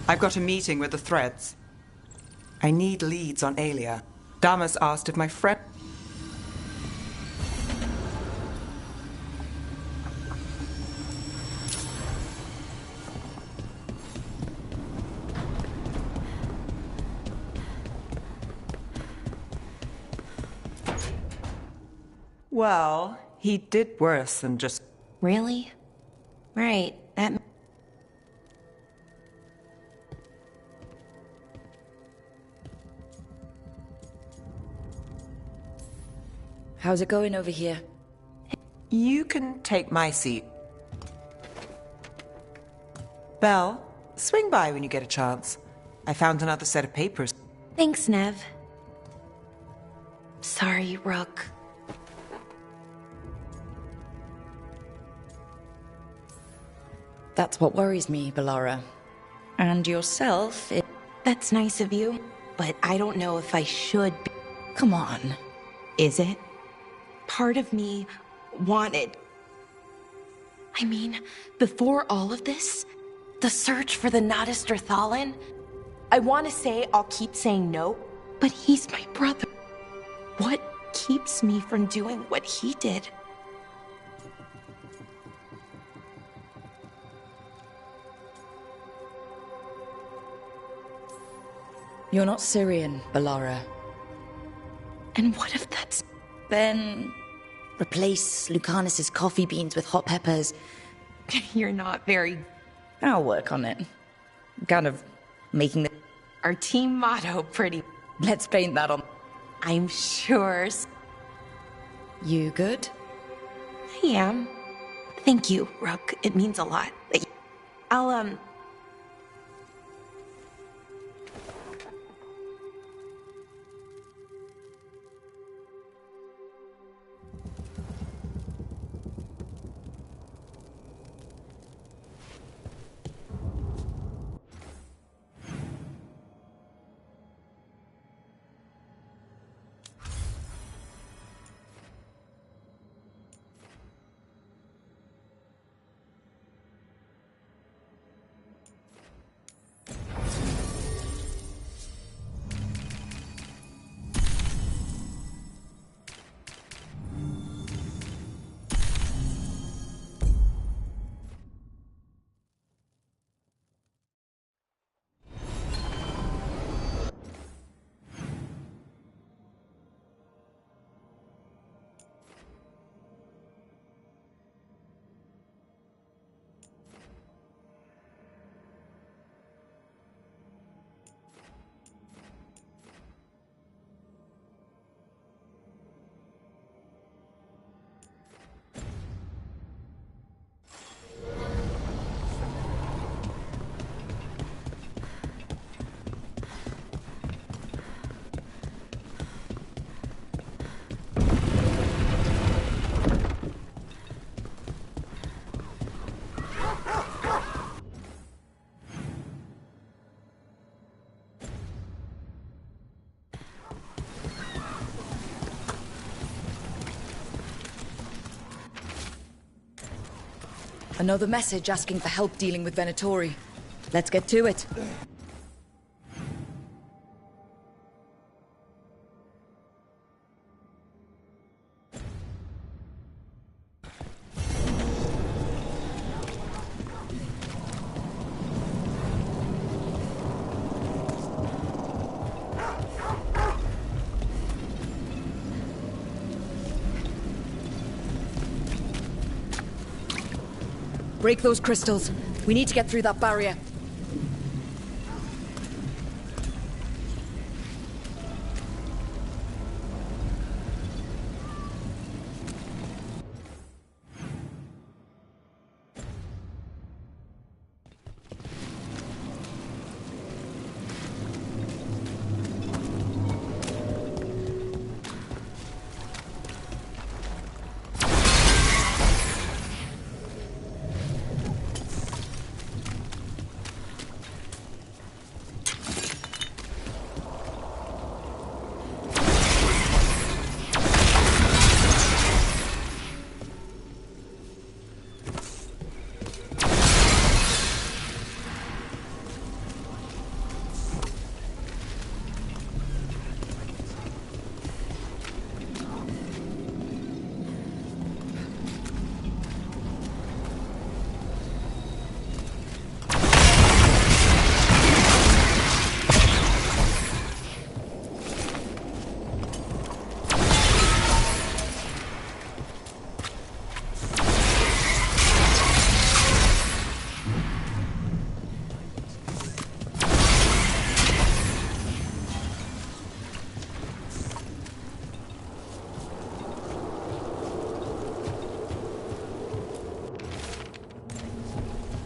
I've got a meeting with the Threads. I need leads on Aelia. Damas asked if my friend... Well, he did worse than just... Really? Right, that... How's it going over here? You can take my seat. Belle, swing by when you get a chance. I found another set of papers. Thanks, Nev. Sorry, Rook. That's what worries me, Bellara. And yourself, That's nice of you, but I don't know if I should be. Come on. Is it? Part of me wanted... I mean, before all of this, the search for the Nodus Thalin, I want to say I'll keep saying no, but he's my brother. What keeps me from doing what he did? You're not Syrian, Bellara. And what if that's... Then replace Lucanus's coffee beans with hot peppers. You're not very... I'll work on it. I'm kind of making the... Our team motto pretty... Let's paint that on... I'm sure... You good? I am. Thank you, Rook. It means a lot. I'll, Another message asking for help dealing with Venatori. Let's get to it. Break those crystals. We need to get through that barrier.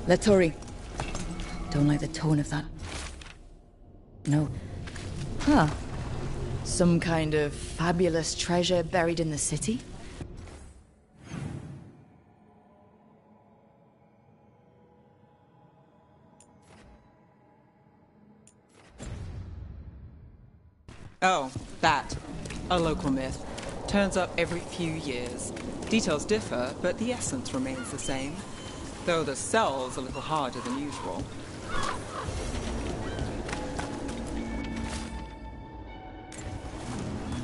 Let's hurry. Don't like the tone of that. No. Huh. Some kind of fabulous treasure buried in the city? Oh, that. A local myth. Turns up every few years. Details differ, but the essence remains the same. Though the cell's a little harder than usual.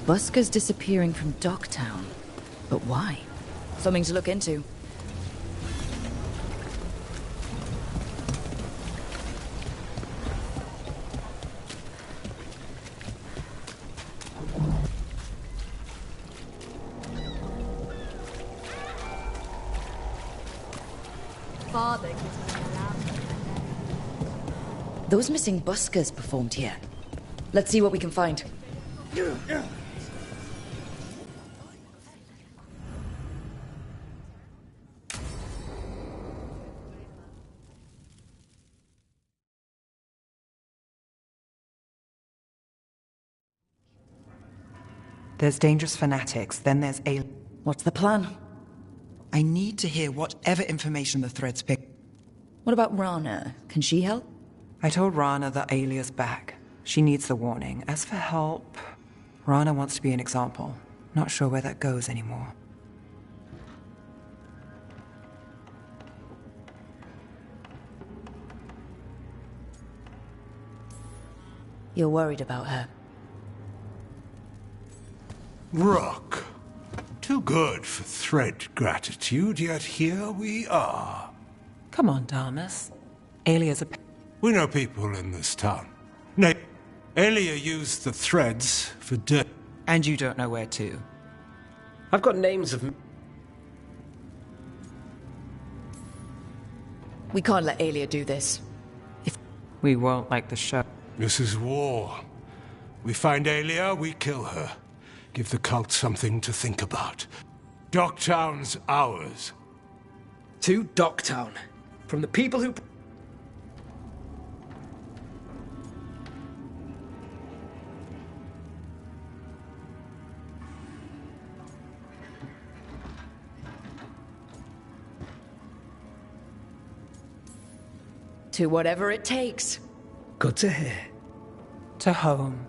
Busker's disappearing from Docktown. But why? Something to look into. Father gives me a laugh. Those missing buskers performed here. Let's see what we can find. There's dangerous fanatics, then there's What's the plan? I need to hear whatever information the threads pick. What about Rana? Can she help? I told Rana that Alia's back. She needs the warning. As for help, Rana wants to be an example. Not sure where that goes anymore. You're worried about her. Rook. Too good for thread gratitude, yet here we are. Come on, Damas. Alia's a... We know people in this town. Nay, Alia used the threads for dirt. And you don't know where to. I've got names of... We can't let Alia do this. We won't like the show. This is war. We find Alia, we kill her. Give the cult something to think about. Docktown's ours. To Docktown. From the people who... To whatever it takes. Good to hear. To home.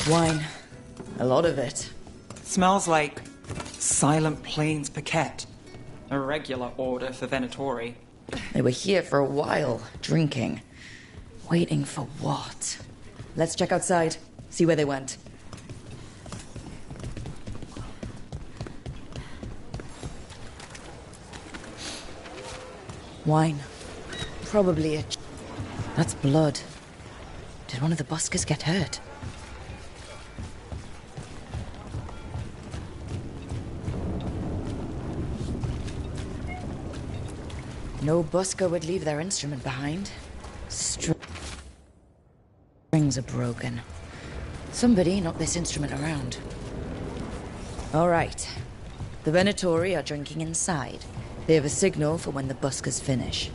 Wine. A lot of it. Smells like Silent Plains Paquette. A regular order for Venatori. They were here for a while, drinking. Waiting for what? Let's check outside, see where they went. Wine. Probably a... That's blood. Did one of the buskers get hurt? No busker would leave their instrument behind. Strings are broken. Somebody knocked this instrument around. All right. The Venatori are drinking inside. They have a signal for when the buskers finish.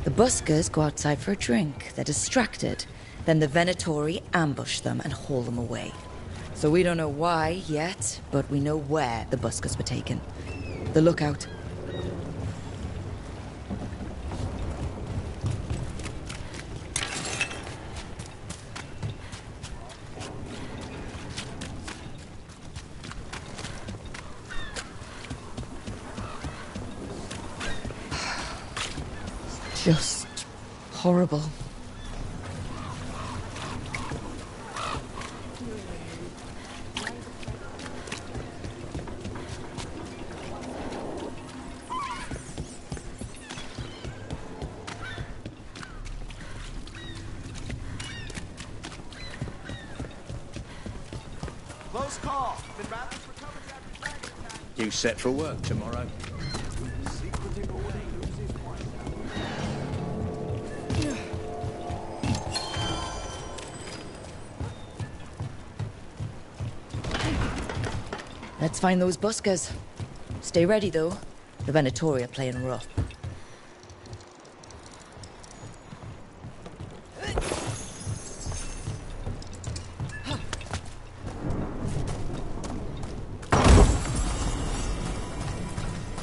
The buskers go outside for a drink. They're distracted. Then the Venatori ambush them and haul them away. So we don't know why yet, but we know where the buskers were taken. The lookout. Just horrible. Close call. You set for work tomorrow? Let's find those buskers. Stay ready, though. The Venatori are playing rough.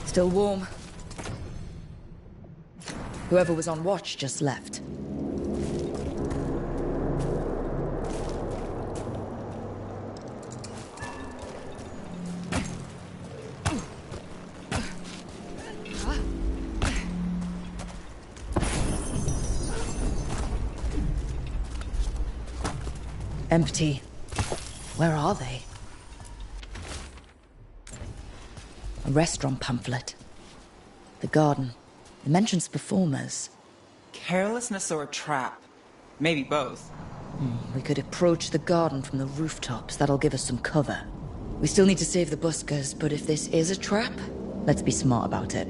Still warm. Whoever was on watch just left. Empty. Where are they? A restaurant pamphlet. The garden. It mentions performers. Carelessness or a trap? Maybe both. We could approach the garden from the rooftops. That'll give us some cover. We still need to save the buskers, but if this is a trap, let's be smart about it.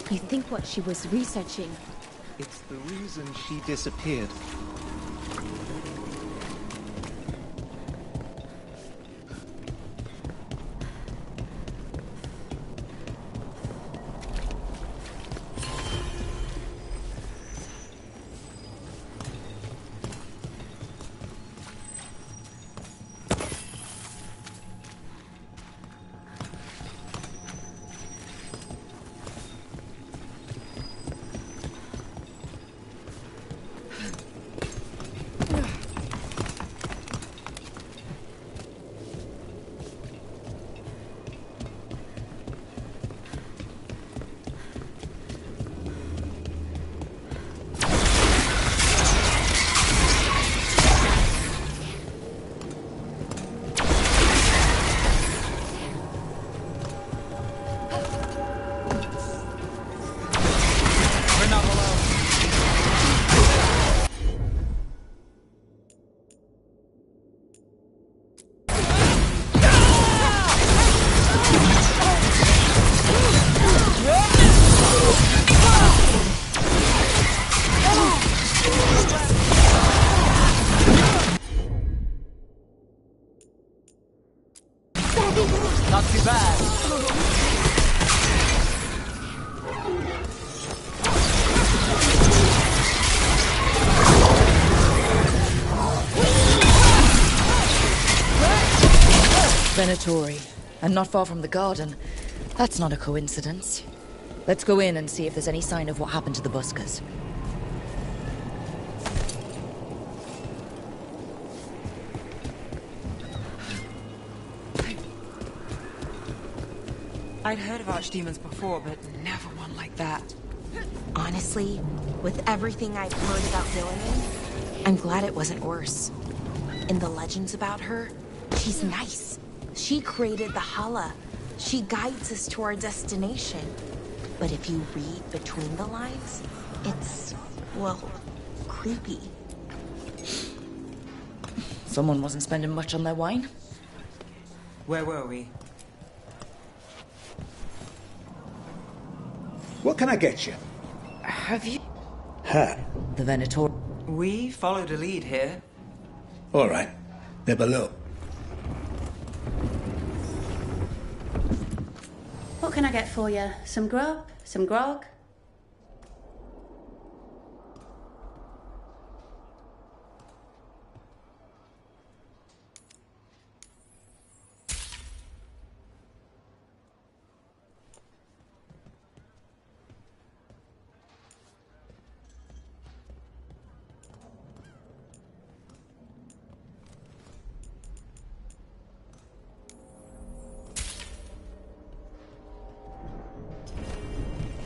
You think what she was researching? It's the reason she disappeared. Venatori, and not far from the garden. That's not a coincidence. Let's go in and see if there's any sign of what happened to the buskers. I'd heard of archdemons before, but never one like that. Honestly, with everything I've heard about villainy, I'm glad it wasn't worse. In the legends about her, she's nice. She created the Hala. She guides us to our destination. But if you read between the lines, it's, well, creepy. Someone wasn't spending much on their wine. Where were we? What can I get you? Have you... Hat. The Venator... We followed a lead here. All right. They're below. What can I get for you? Some grub? Some grog?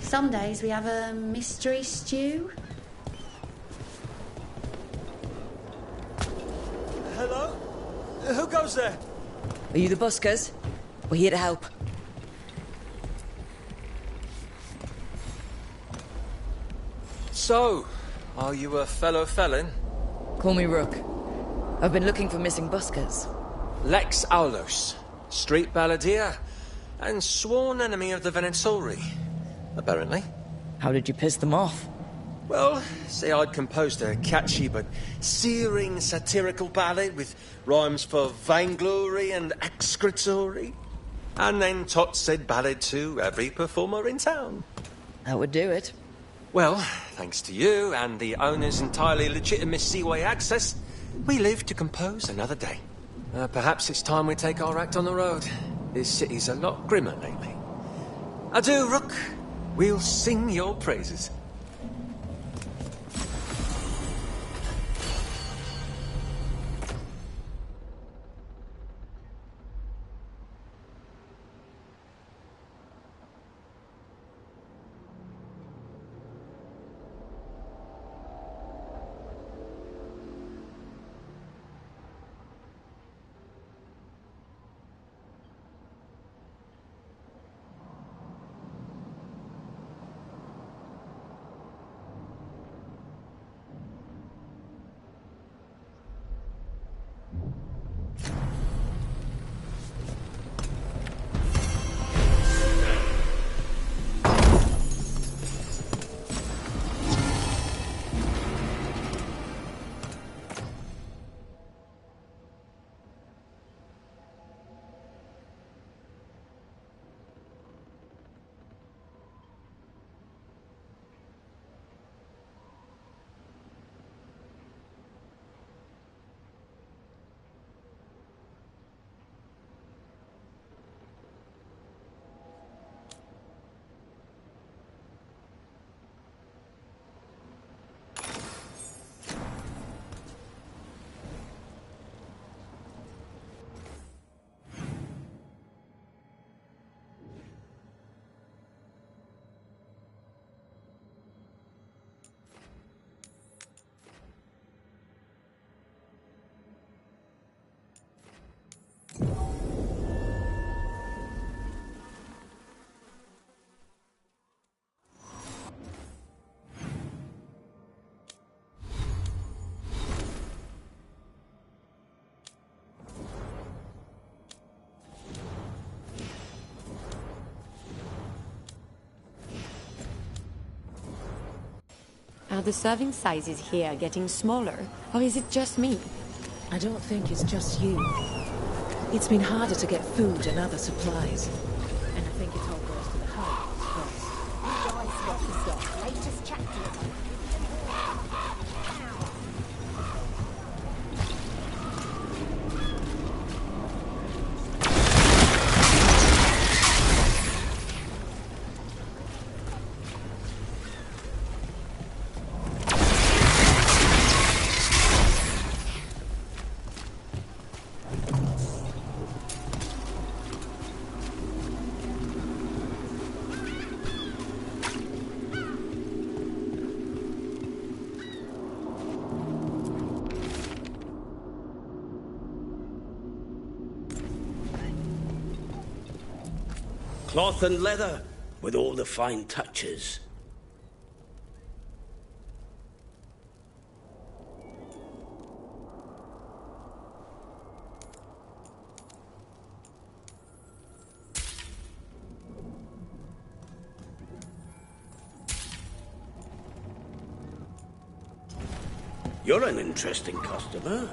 Some days we have a mystery stew. Hello? Who goes there? Are you the buskers? We're here to help. So, are you a fellow felon? Call me Rook. I've been looking for missing buskers. Lex Aulos, street balladeer, and sworn enemy of the Venatori, apparently. How did you piss them off? Well, see, I'd composed a catchy but searing satirical ballad with rhymes for vainglory and excretory. And then Tot said ballad to every performer in town. That would do it. Well, thanks to you and the owner's entirely legitimate seaway access, we live to compose another day. Perhaps it's time we take our act on the road. This city's a lot grimmer lately. Adieu, Rook. We'll sing your praises. Are the serving sizes here getting smaller, or is it just me? I don't think it's just you. It's been harder to get food and other supplies. And I think it all goes to the heart first. Latest chapter. Cloth and leather, with all the fine touches. You're an interesting customer.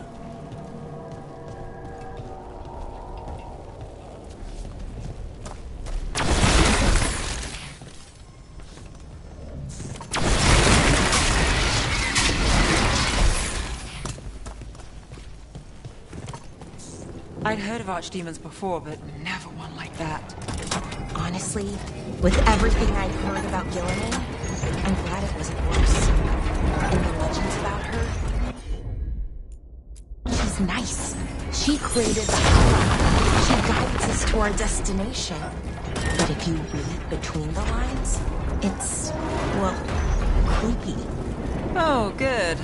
I'd heard of archdemons before, but never one like that. Honestly, with everything I'd heard about Gilliman, I'm glad it wasn't worse. And the legends about her... She's nice. She created the Hala. She guides us to our destination. But if you read between the lines, it's, well, creepy. Oh, good.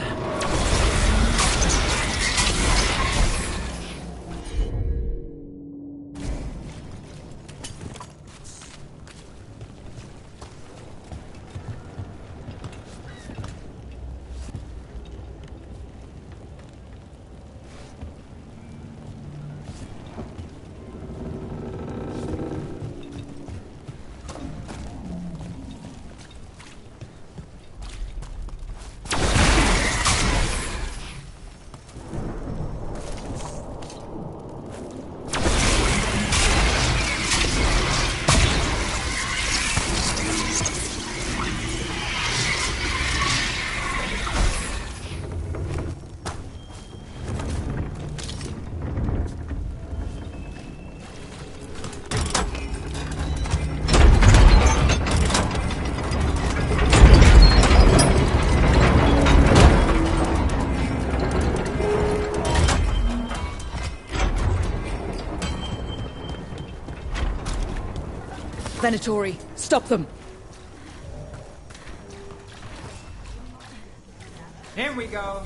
Venatori, stop them! Here we go.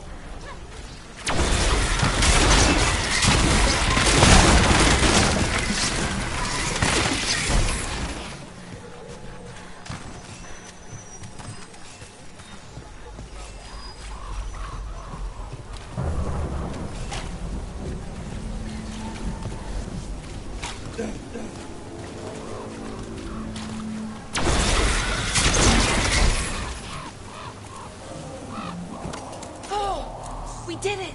We did it!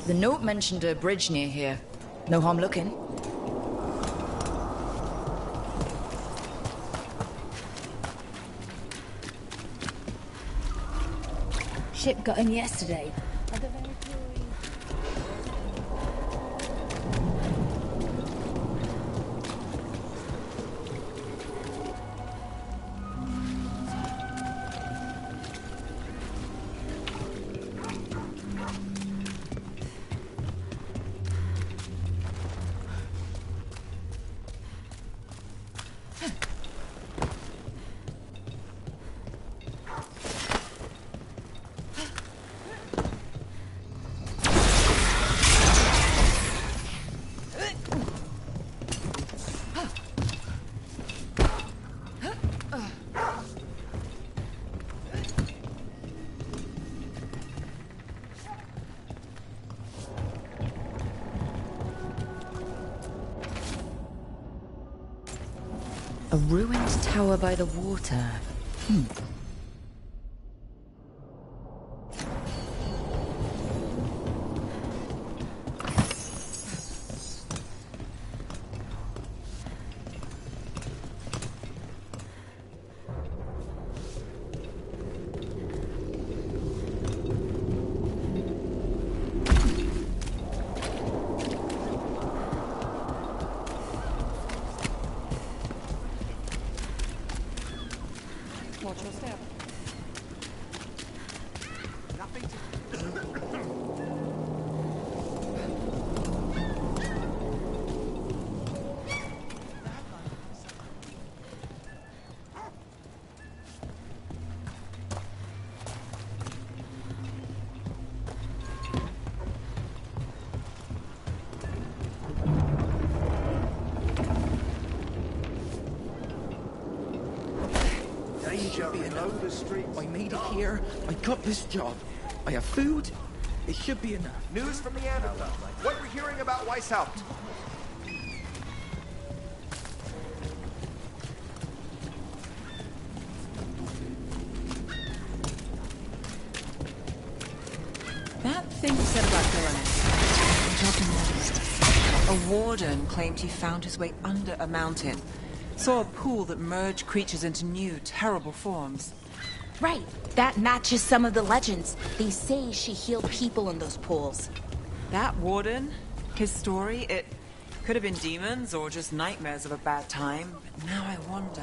The note mentioned a bridge near here. No harm looking. Ship got in yesterday. ruined tower by the water. Watch your step. I made it here. I got this job. I have food. It should be enough. News from the Anvil. What we're hearing about Weishaupt. That thing you said about Dylan. A warden claimed he found his way under a mountain. Saw a pool that merged creatures into new, terrible forms. Right. That matches some of the legends. They say she healed people in those pools. That warden, his story, it could have been demons or just nightmares of a bad time. But now I wonder.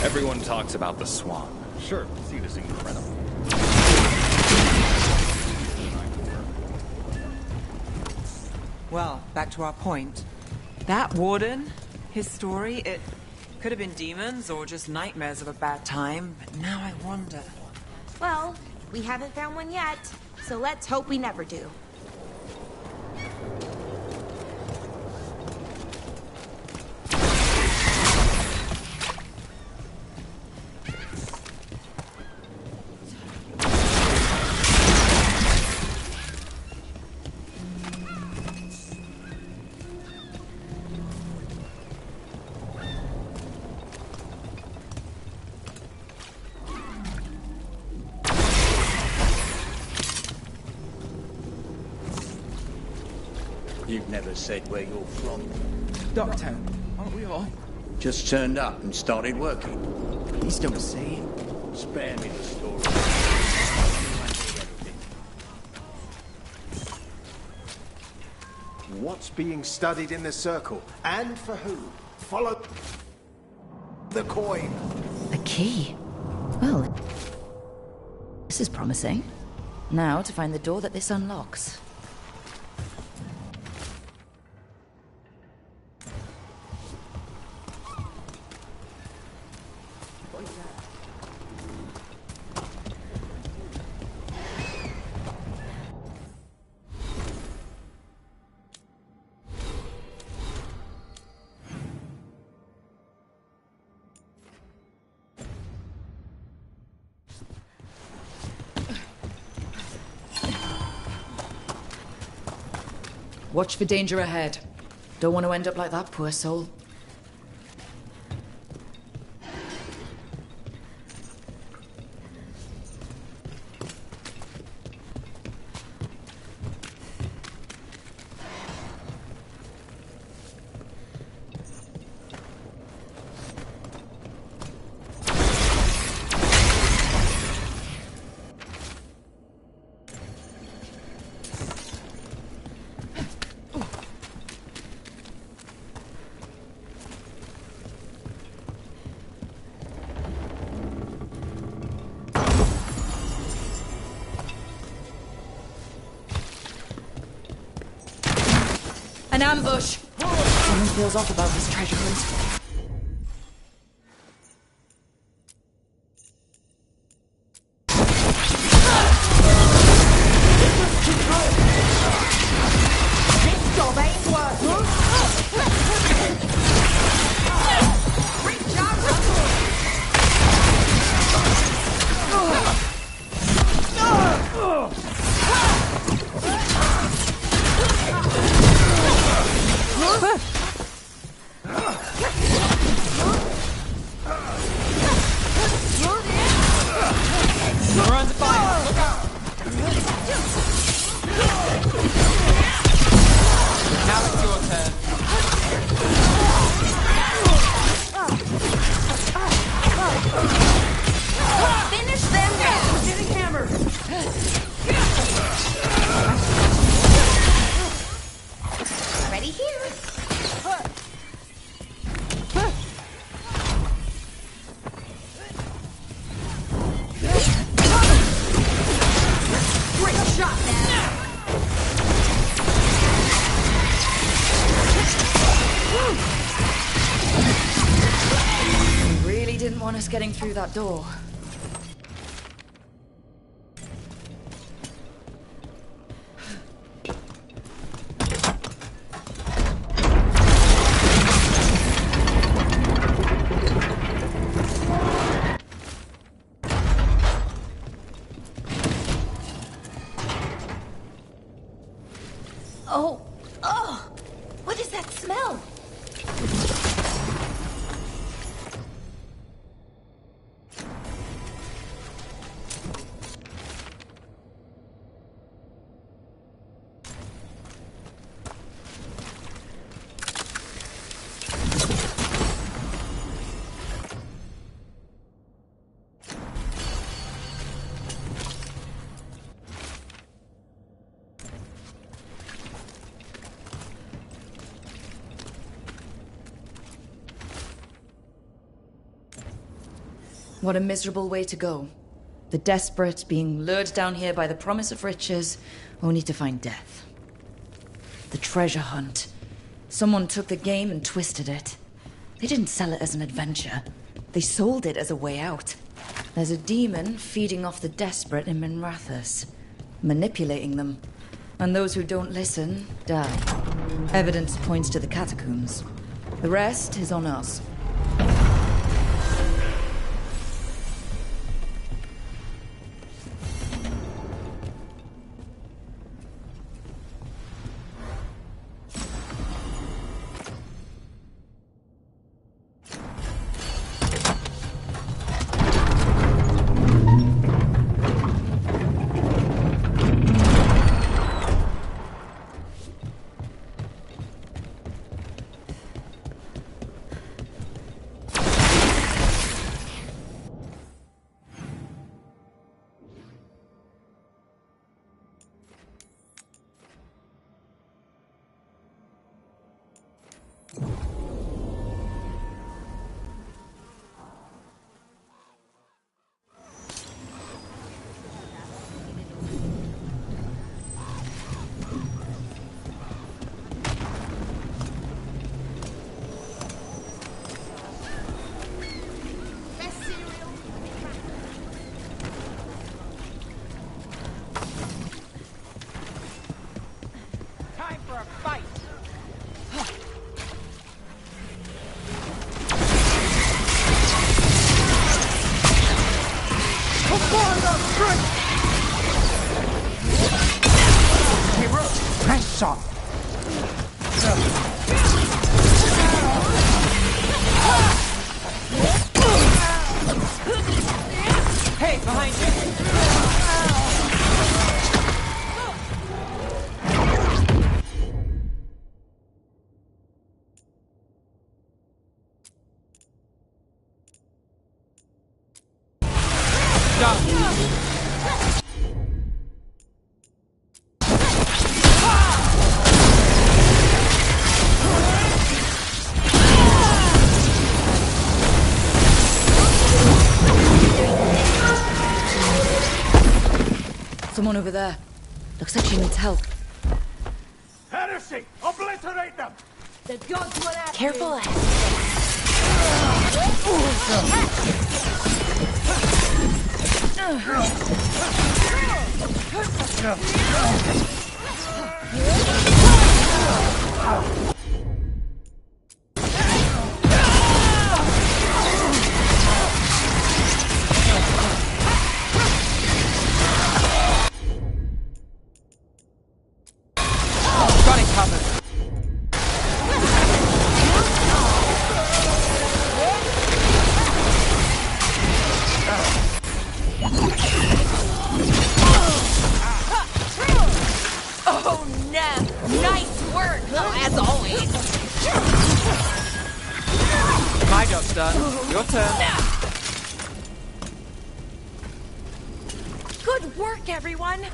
Everyone talks about the swan. Sure, see this incredible. Well, back to our point. That warden, his story, it could have been demons or just nightmares of a bad time, but now I wonder. Well, we haven't found one yet, so let's hope we never do. You've never said where you're from. Docktown, aren't we all? Just turned up and started working. Please don't say it. Spare me the story. What's being studied in the circle? And for who? Follow the coin. A key? Well, this is promising. Now to find the door that this unlocks. Watch for danger ahead. Don't want to end up like that poor soul. An ambush! Someone feels off about this treasure hunt. This job ain't working. Reach out, getting through that door. Oh, oh! What is that smell? What a miserable way to go. The desperate being lured down here by the promise of riches, only to find death. The treasure hunt. Someone took the game and twisted it. They didn't sell it as an adventure. They sold it as a way out. There's a demon feeding off the desperate in Minrathous, manipulating them. And those who don't listen, die. Evidence points to the catacombs. The rest is on us. Hey, behind you! Someone over there. Looks like she needs help. Heresy! Obliterate them! The gods will ask Careful. Running cover. Oh, no! Nice work, as always! My job's done. Your turn. Good work, everyone!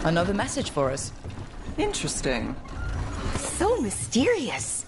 Another message for us. Interesting. So mysterious.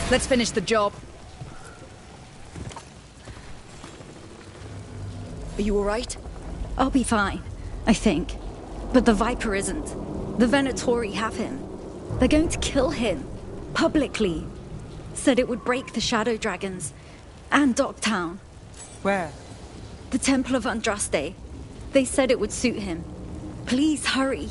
Let's finish the job. Are you alright? I'll be fine, I think. But the Viper isn't. The Venatori have him. They're going to kill him. Publicly. Said it would break the Shadow Dragons. And Dogtown. Where? The Temple of Andraste. They said it would suit him. Please hurry.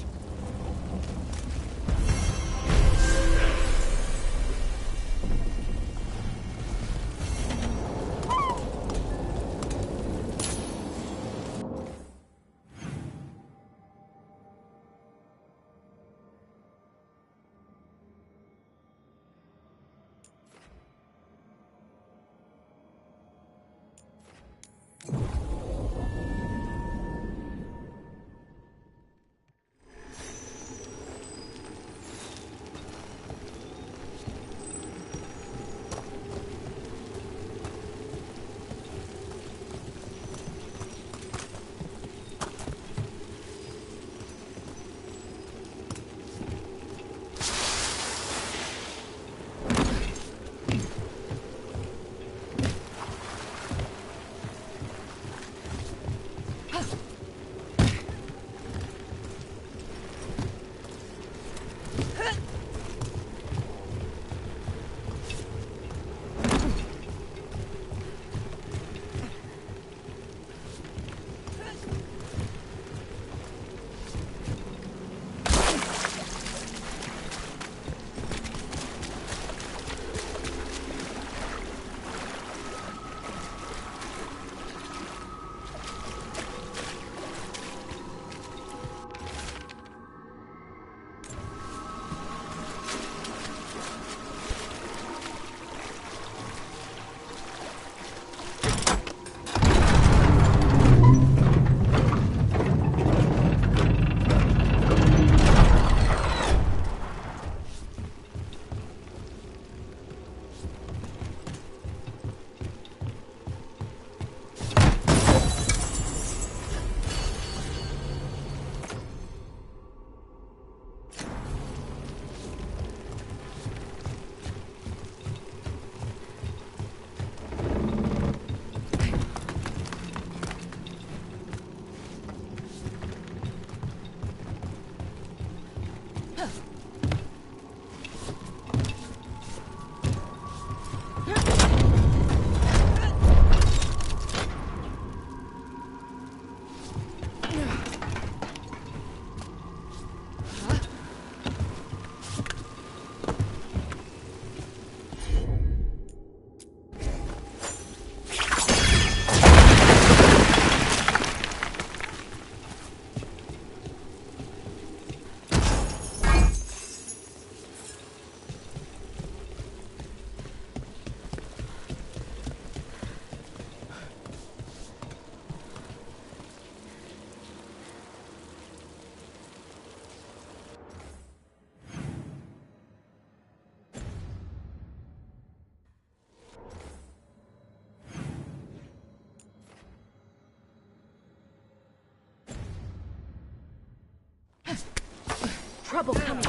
trouble coming.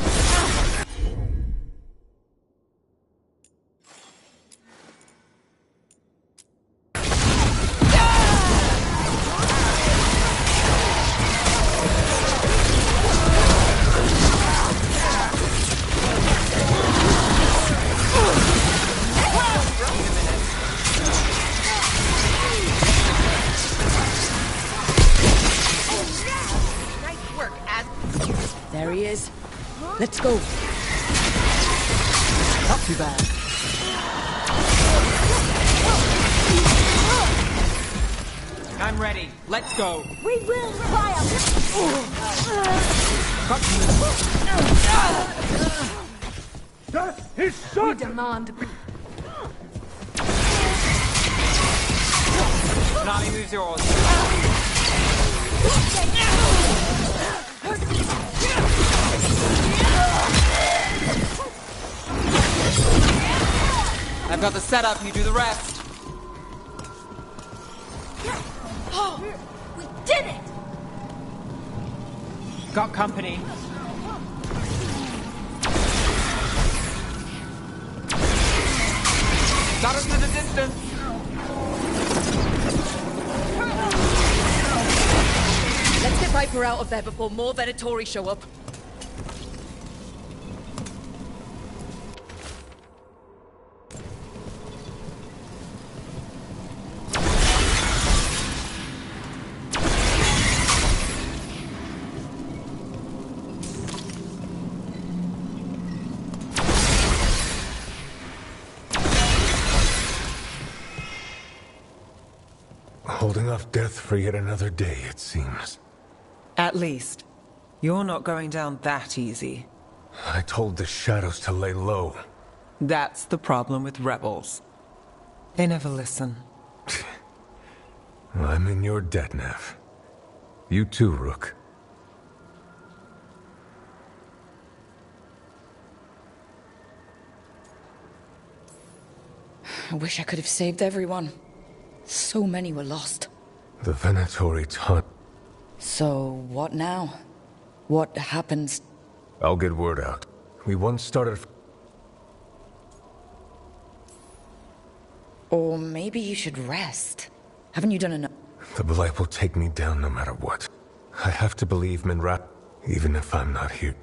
There he is. Let's go. Not too bad. I'm ready. Let's go. We will triumph! That is so. We demand... Nani, who's yours? I've got the setup, you do the rest. Oh, we did it! Got company. Got us to the distance. Let's get Viper out of there before more Venatori show up. Holding off death for yet another day, it seems. At least, you're not going down that easy. I told the shadows to lay low. That's the problem with rebels. They never listen. I'm in your debt, Nev. You too, Rook. I wish I could have saved everyone. So many were lost. The Venatori taunt. So, what now? What happens? I'll get word out. We once started... Or maybe you should rest. Haven't you done enough? The Blight will take me down no matter what. I have to believe Minrat, even if I'm not here.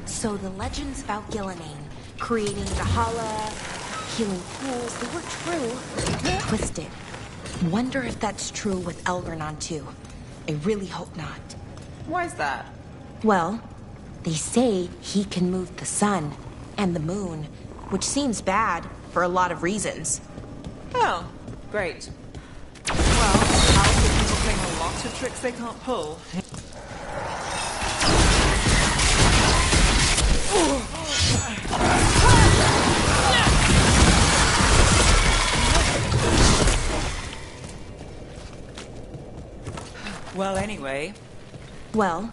So the legends about Gillinane, creating Valhalla, healing pools, they were true. Twisted. Wonder if that's true with Elvernon too. I really hope not. Why's that? Well, they say he can move the sun and the moon, which seems bad for a lot of reasons. Oh, great. Well, powerful people playing a lot of tricks they can't pull. Well, anyway. Well,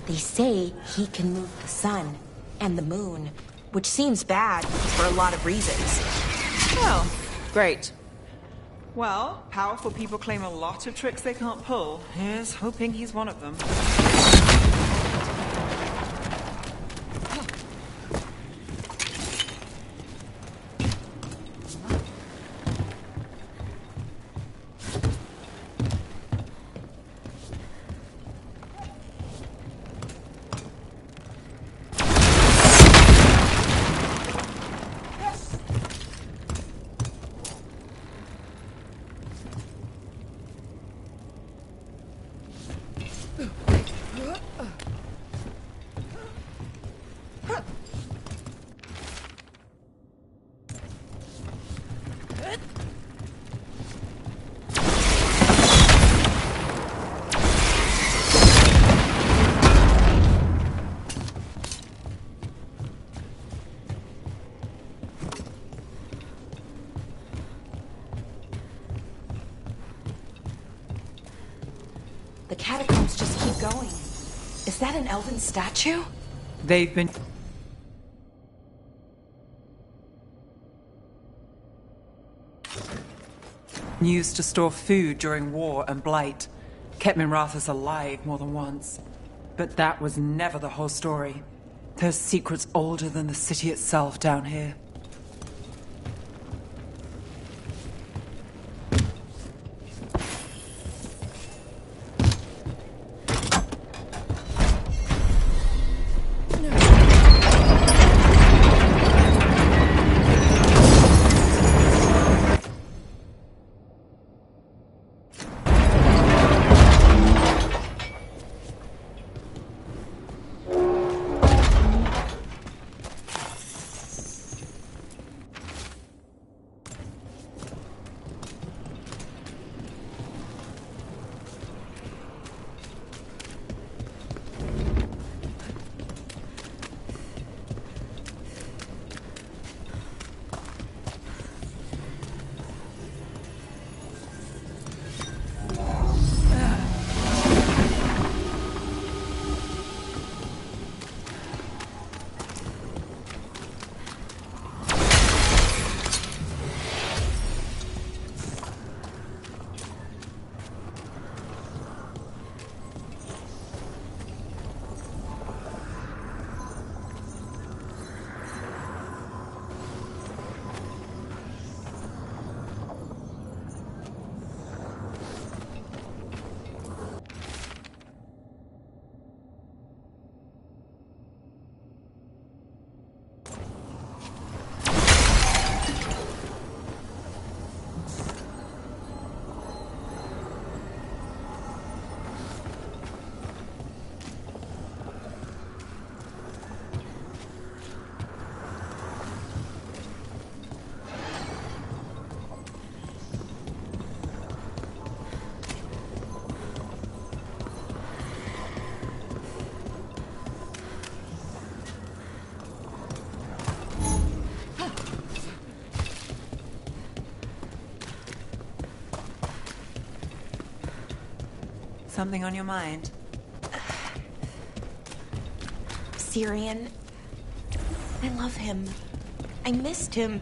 they say he can move the sun and the moon, which seems bad for a lot of reasons. Oh, great. Well, powerful people claim a lot of tricks they can't pull. Here's hoping he's one of them. The catacombs just keep going. Is that an elven statue? They've been... used to store food during war and blight. Kept Minrathous alive more than once. But that was never the whole story. There's secrets older than the city itself down here. Something on your mind? Syrian. I love him. I missed him.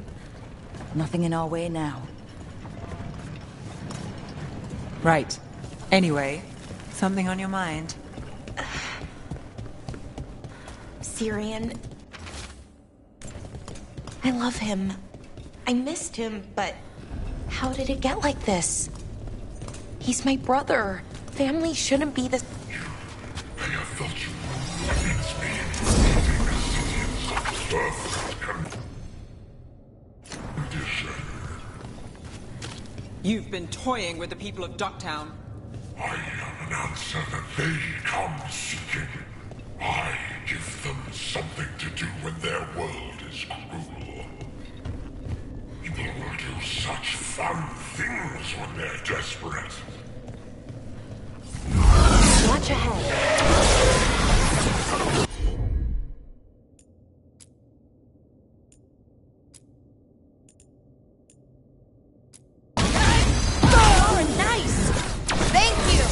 Nothing in our way now. Right. Anyway, something on your mind? Syrian. I love him. I missed him, but how did it get like this? He's my brother. Family shouldn't be this. I have felt you against me, leaving a city in such perfect condition. You've been toying with the people of Ducktown. I am an answer that they come seeking. I give them something to do when their world is cruel. People will do such fun things when they're desperate. Watch ahead. Oh, nice! Thank you!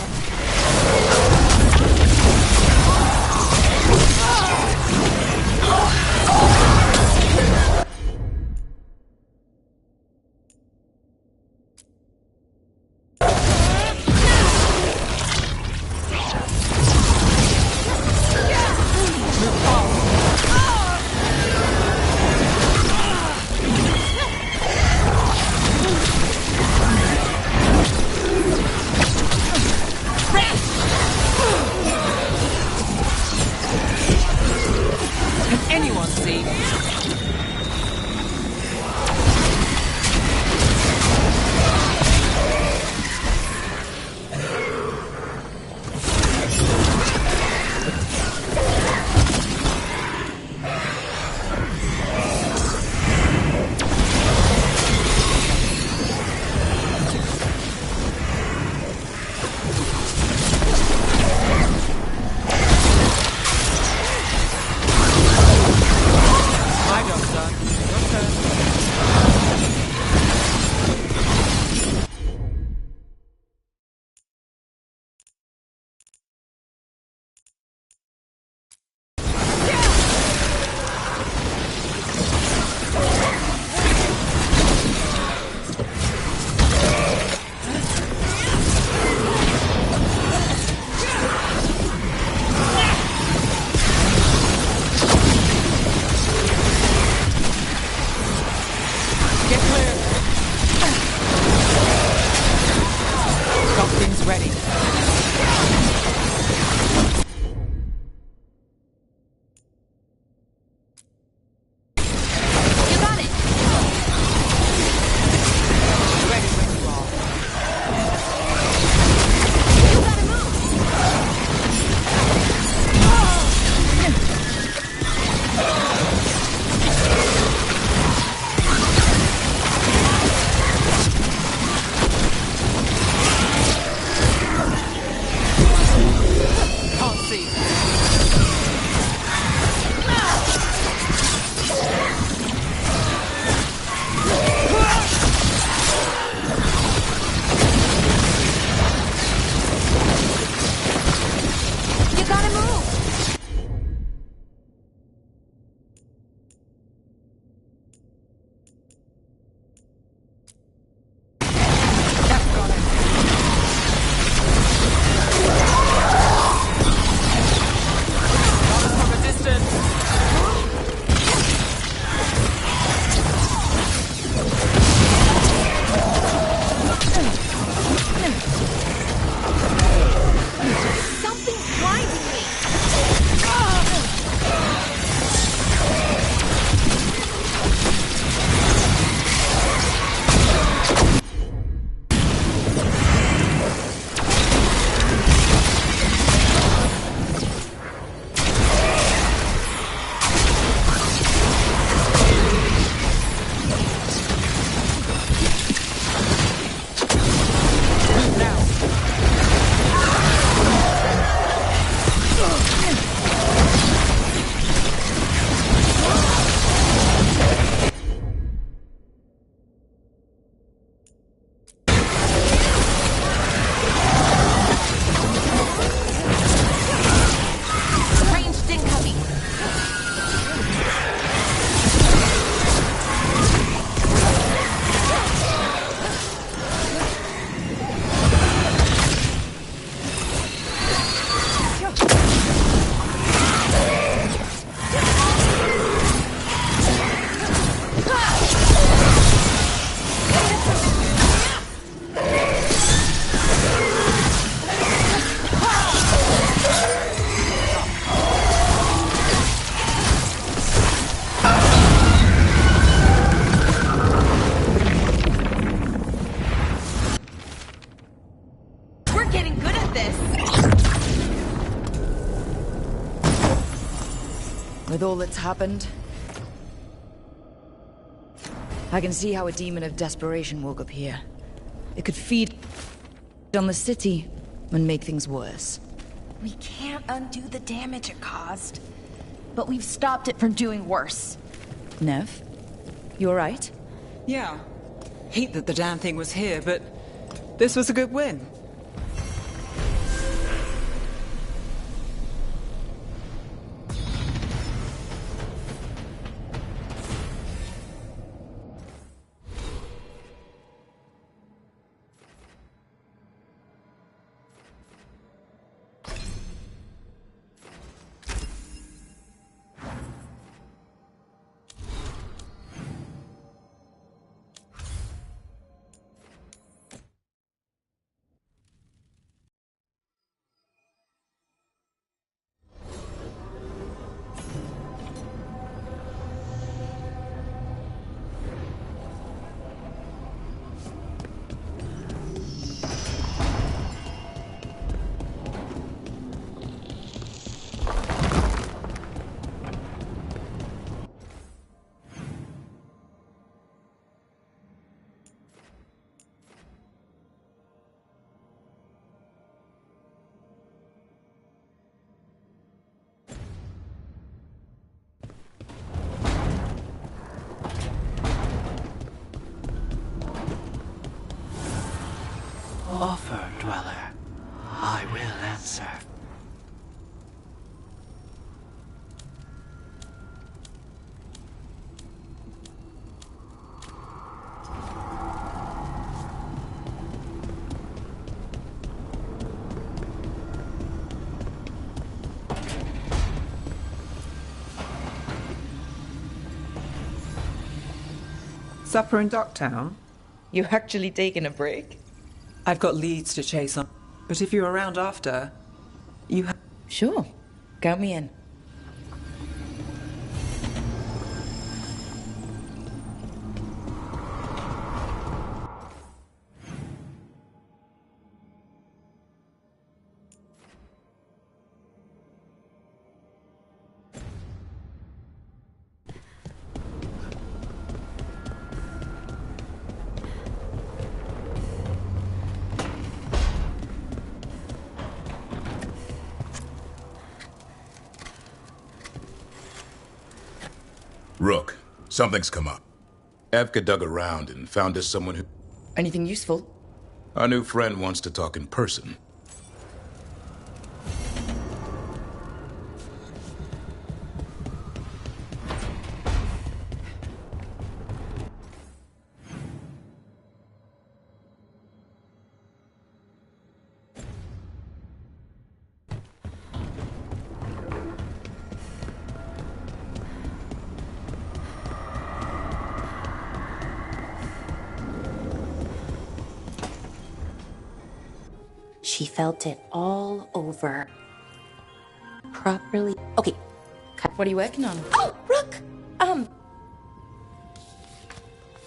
Ready. You got it! Ready when you are. You gotta move! Can't see. You gotta move! From a distance. Something's blinding me! Ranged incoming! We're getting good at this! With all that's happened, I can see how a demon of desperation woke up here. It could feed on the city and make things worse. We can't undo the damage it caused. But we've stopped it from doing worse. Nev, you alright? Yeah. Hate that the damn thing was here, but this was a good win. Offer, Dweller. I will answer. Supper in Docktown? You actually taking a break? I've got leads to chase on. But if you're around after, you have... Sure. Count me in. Rook, something's come up. Evka dug around and found us someone who... Anything useful? Our new friend wants to talk in person. She felt it all over. Properly. Okay. What are you working on? Oh, Rook!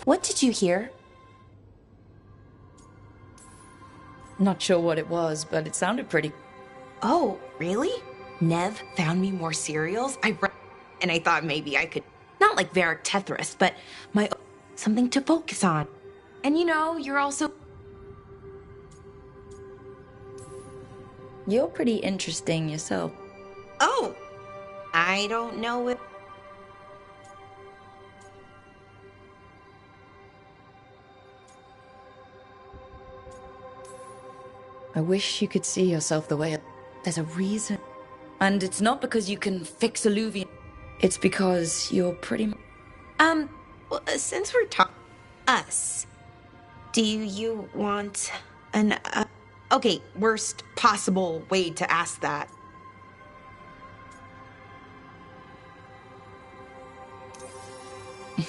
What did you hear? Not sure what it was, but it sounded pretty... Oh, really? Nev found me more cereals. And I thought maybe I could, not like Varric Tethrus, but something to focus on. And you know, you're also... You're pretty interesting yourself. Oh, I don't know if... I wish you could see yourself the way... There's a reason. And it's not because you can fix Alluvian. It's because you're pretty... Well, since we're talking... Us. Do you want an... Okay, worst possible way to ask that.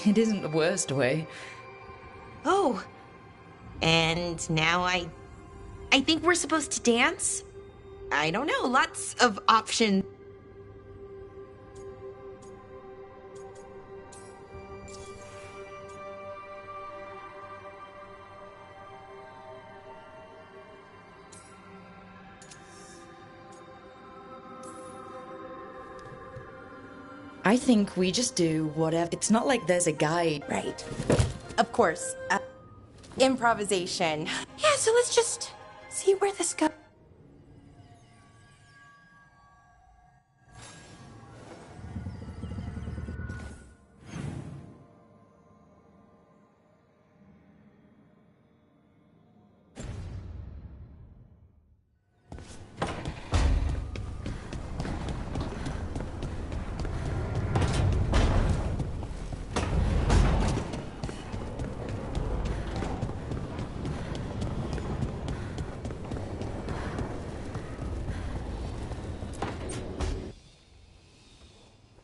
It isn't the worst way. Oh. And now I think we're supposed to dance? I don't know, lots of options. I think we just do whatever. It's not like there's a guide. Right. Of course. Improvisation. Yeah, so let's just see where this goes.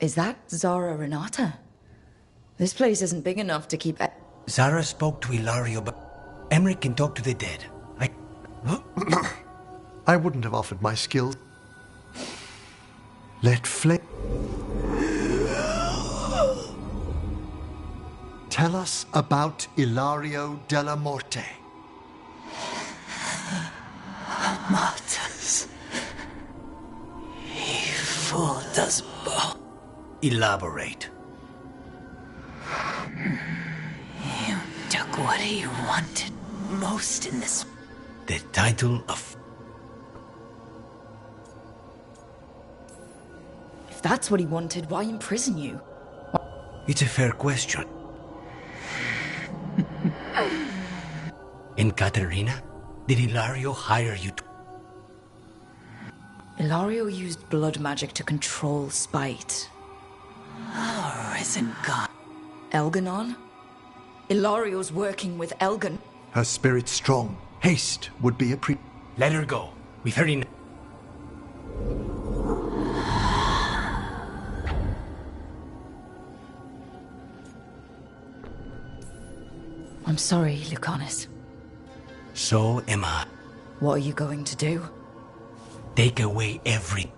Is that Zara Renata? This place isn't big enough to keep... Zara spoke to Ilario, but Emmerich can talk to the dead. I wouldn't have offered my skills. Let flame... Tell us about Ilario della Morte. Martyrs. He fooled us both. Elaborate. You took what he wanted most in this... The title of... If that's what he wanted, why imprison you? It's a fair question. And Katerina, did Ilario hire you to... Ilario used blood magic to control spite. Oh, risen God. Elganon? Ilario's working with Elgan. Her spirit's strong. Haste would be a Let her go. We've heard enough. I'm sorry, Lucanus. So am I. What are you going to do? Take away every...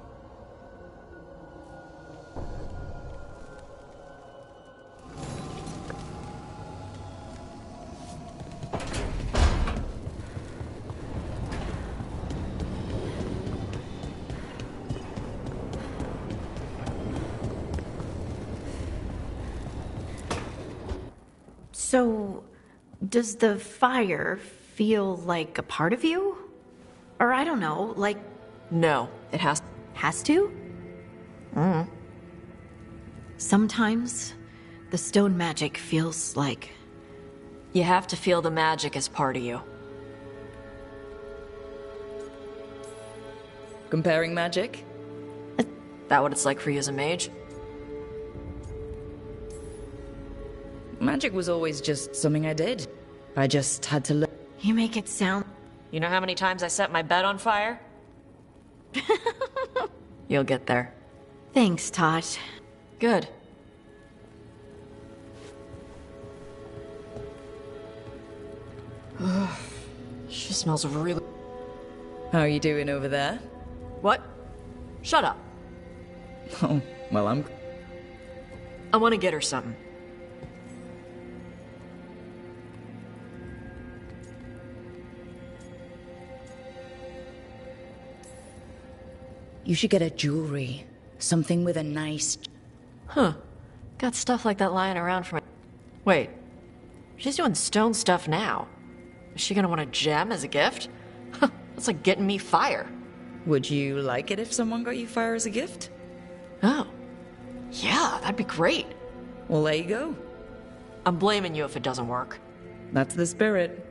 So, does the fire feel like a part of you? Or I don't know, like... No, it has... Has to? Sometimes, the stone magic feels like... You have to feel the magic as part of you. Comparing magic? That what it's like for you as a mage? Magic was always just something I did. I just had to learn. You make it sound... You know how many times I set my bed on fire? You'll get there. Thanks, Tosh. Good. She smells really... How are you doing over there? What? Shut up. Oh, well, I want to get her something. You should get a jewelry. Something with a nice... Huh. Got stuff like that lying around for... Wait. She's doing stone stuff now. Is she gonna want a gem as a gift? That's like getting me fire. Would you like it if someone got you fire as a gift? Oh. Yeah, that'd be great. Well, there you go. I'm blaming you if it doesn't work. That's the spirit.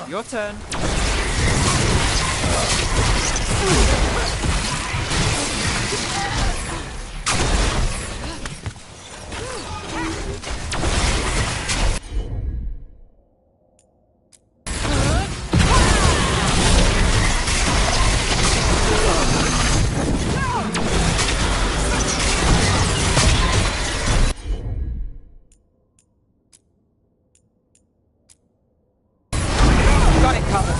Your turn. Got it covered.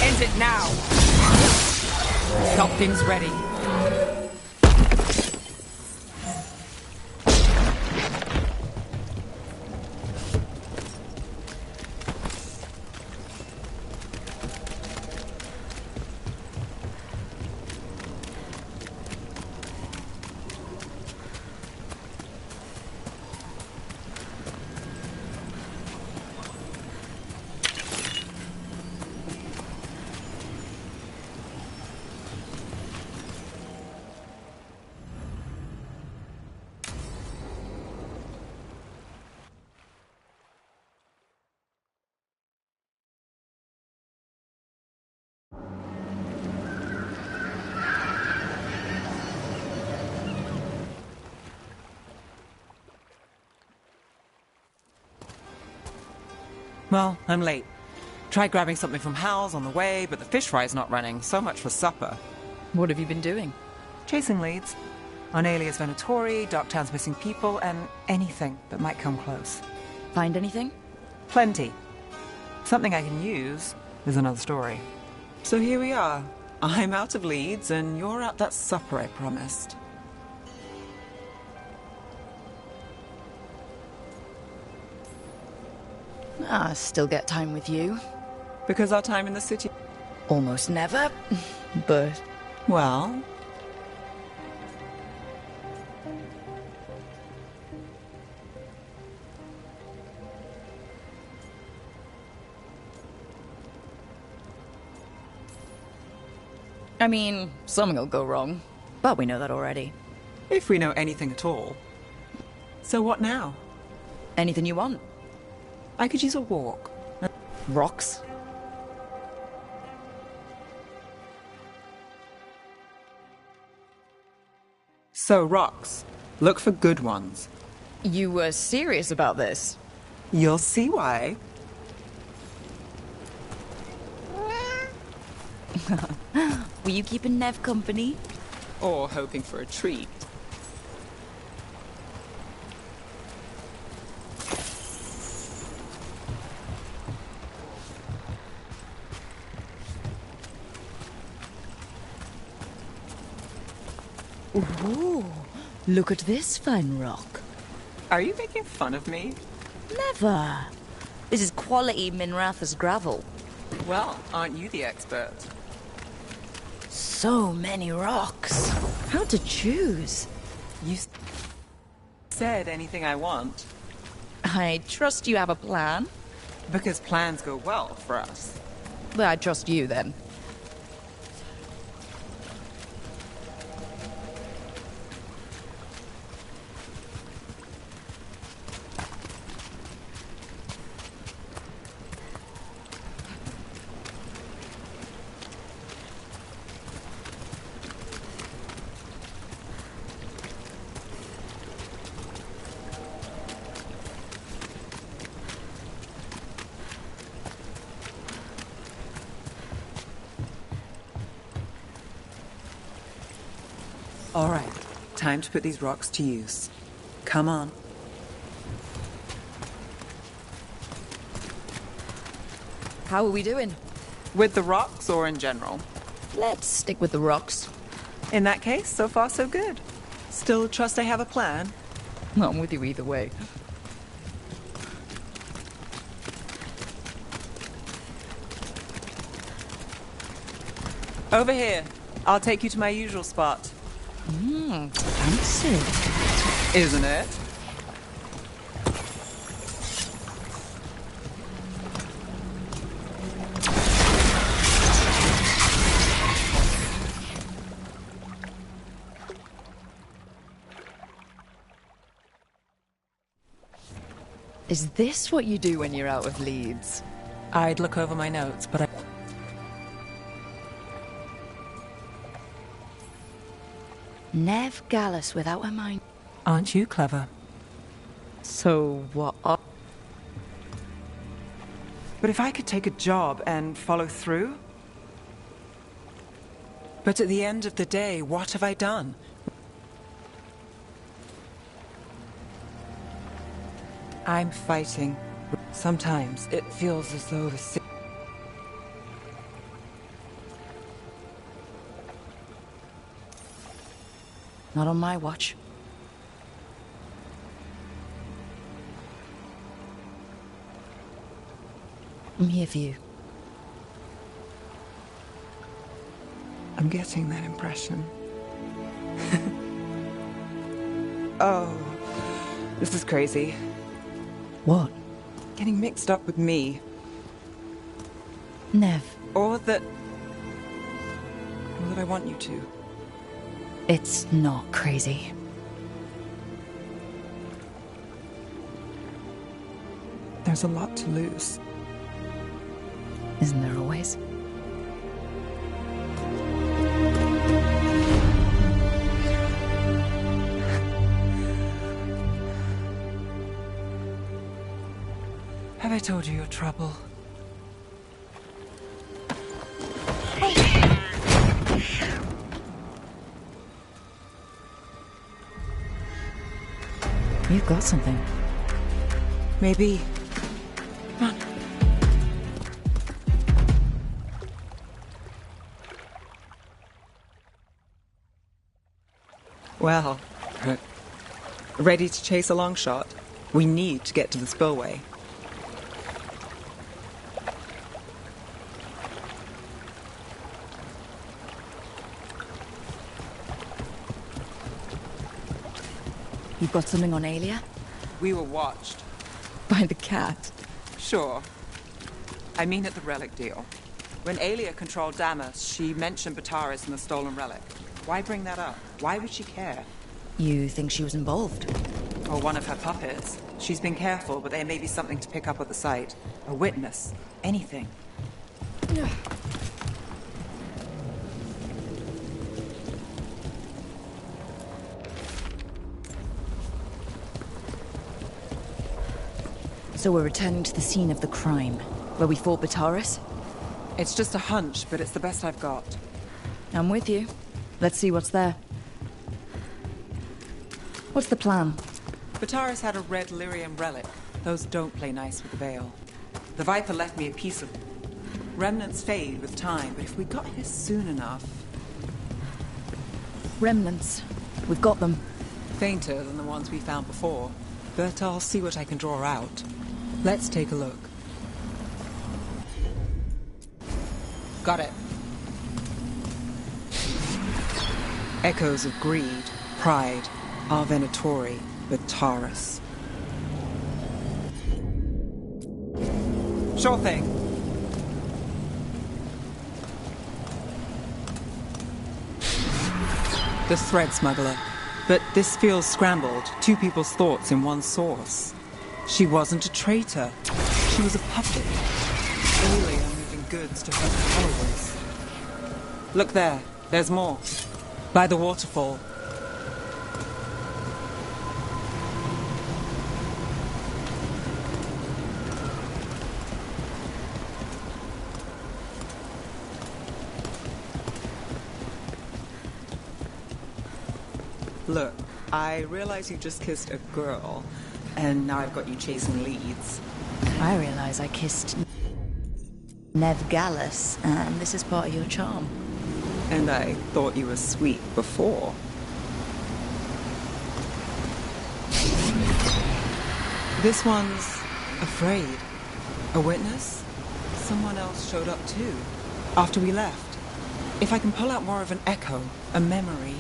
End it now. Got things ready. Well, I'm late. Tried grabbing something from Hal's on the way, but the fish fry's not running. So much for supper. What have you been doing? Chasing leads. On Alias Venatori, Darktown's missing people, and anything that might come close. Find anything? Plenty. Something I can use is another story. So here we are. I'm out of leads, and you're at that supper I promised. Still get time with you. Because our time in the city... Almost never, but... Well... I mean, something will go wrong. But we know that already. If we know anything at all. So what now? Anything you want. I could use a walk. Rocks? So, rocks. Look for good ones. You were serious about this? You'll see why. Were you keeping Nev company? Or hoping for a treat. Ooh, look at this fine rock. Are you making fun of me? Never. This is quality Minratha's gravel. Well, aren't you the expert? So many rocks. How to choose? You said anything I want. I trust you have a plan. Because plans go well for us. Well, I trust you then. All right, time to put these rocks to use. Come on. How are we doing? With the rocks or in general? Let's stick with the rocks. In that case, so far so good. Still trust I have a plan? I'm with you either way. Over here. I'll take you to my usual spot. Fancy. Isn't it? Is this what you do when you're out of leads? I'd look over my notes, but Nev Gallus without her mind. Aren't you clever? So what? But if I could take a job and follow through? But at the end of the day, what have I done? I'm fighting. Sometimes it feels as though the Not on my watch. I'm here for you. I'm getting that impression. Oh, this is crazy. What? Getting mixed up with me. Nev. Or that I want you to. It's not crazy. There's a lot to lose. Isn't there always? Have I told you your trouble? You've got something. Maybe. Come on. Well, ready to chase a long shot? We need to get to the spillway. You've got something on Aelia? We were watched. By the cat? Sure. I mean at the relic deal. When Aelia controlled Damas, she mentioned Bataris and the stolen relic. Why bring that up? Why would she care? You think she was involved? Or one of her puppets. She's been careful, but there may be something to pick up at the site. A witness. Anything. So we're returning to the scene of the crime, where we fought Bataris? It's just a hunch, but it's the best I've got. I'm with you. Let's see what's there. What's the plan? Bataris had a red lyrium relic. Those don't play nice with the Veil. The Viper left me a piece of... Remnants fade with time, but if we got here soon enough... Remnants. We've got them. Fainter than the ones we found before. But I'll see what I can draw out. Let's take a look. Got it. Echoes of greed, pride, our Venatori, Bataris. Sure thing. The thread smuggler. But this feels scrambled. Two people's thoughts in one source. She wasn't a traitor. She was a puppet. Alien moving goods to her followers. Look there. There's more. By the waterfall. Look, I realize you just kissed a girl, and now I've got you chasing leads. I realize I kissed Nev Gallus, and this is part of your charm. And I thought you were sweet before. This one's afraid. A witness? Someone else showed up too, after we left. If I can pull out more of an echo, a memory...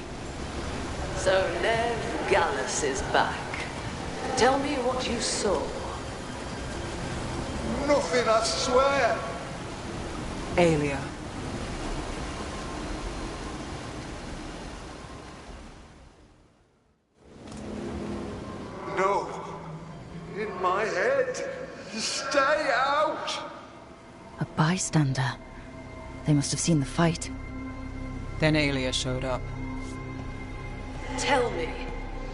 So Nev Gallus is back. Tell me what you saw. Nothing, I swear. Aelia. No. In my head. Stay out. A bystander. They must have seen the fight. Then Aelia showed up. Tell me,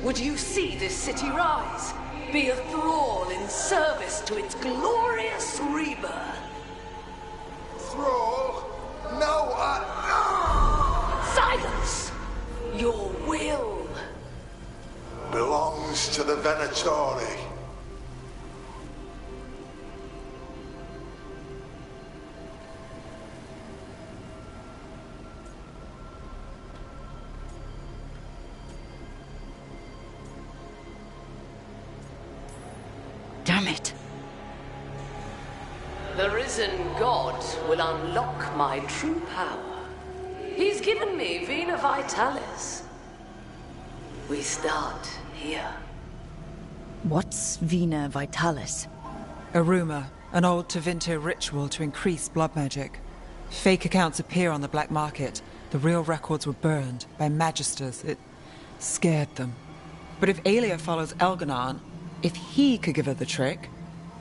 would you see this city rise? Be a thrall in service to its glorious rebirth? Thrall? No, Silence! Your will belongs to the Venatori. Damn it. The risen god will unlock my true power. He's given me Vena Vitalis. We start here. What's Vena Vitalis? A rumor, an old Tevinter ritual to increase blood magic. Fake accounts appear on the black market. The real records were burned by magisters. It scared them. But if Aelia follows Elganon, if he could give her the trick,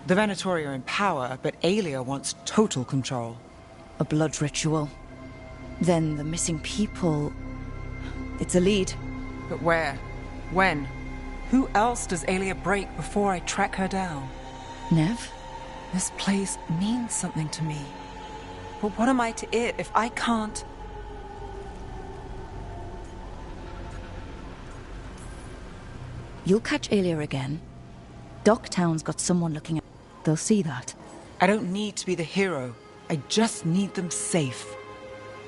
the Venatori are in power, but Aelia wants total control. A blood ritual. Then the missing people... It's a lead. But where? When? Who else does Aelia break before I track her down? Nev? This place means something to me. But what am I to it if I can't... You'll catch Aelia again. Docktown's got someone looking at... They'll see that. I don't need to be the hero. I just need them safe.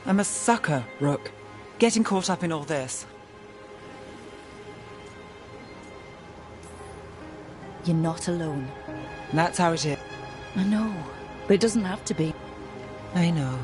I'm a sucker, Rook. Getting caught up in all this. You're not alone. That's how it is. I know, but it doesn't have to be. I know.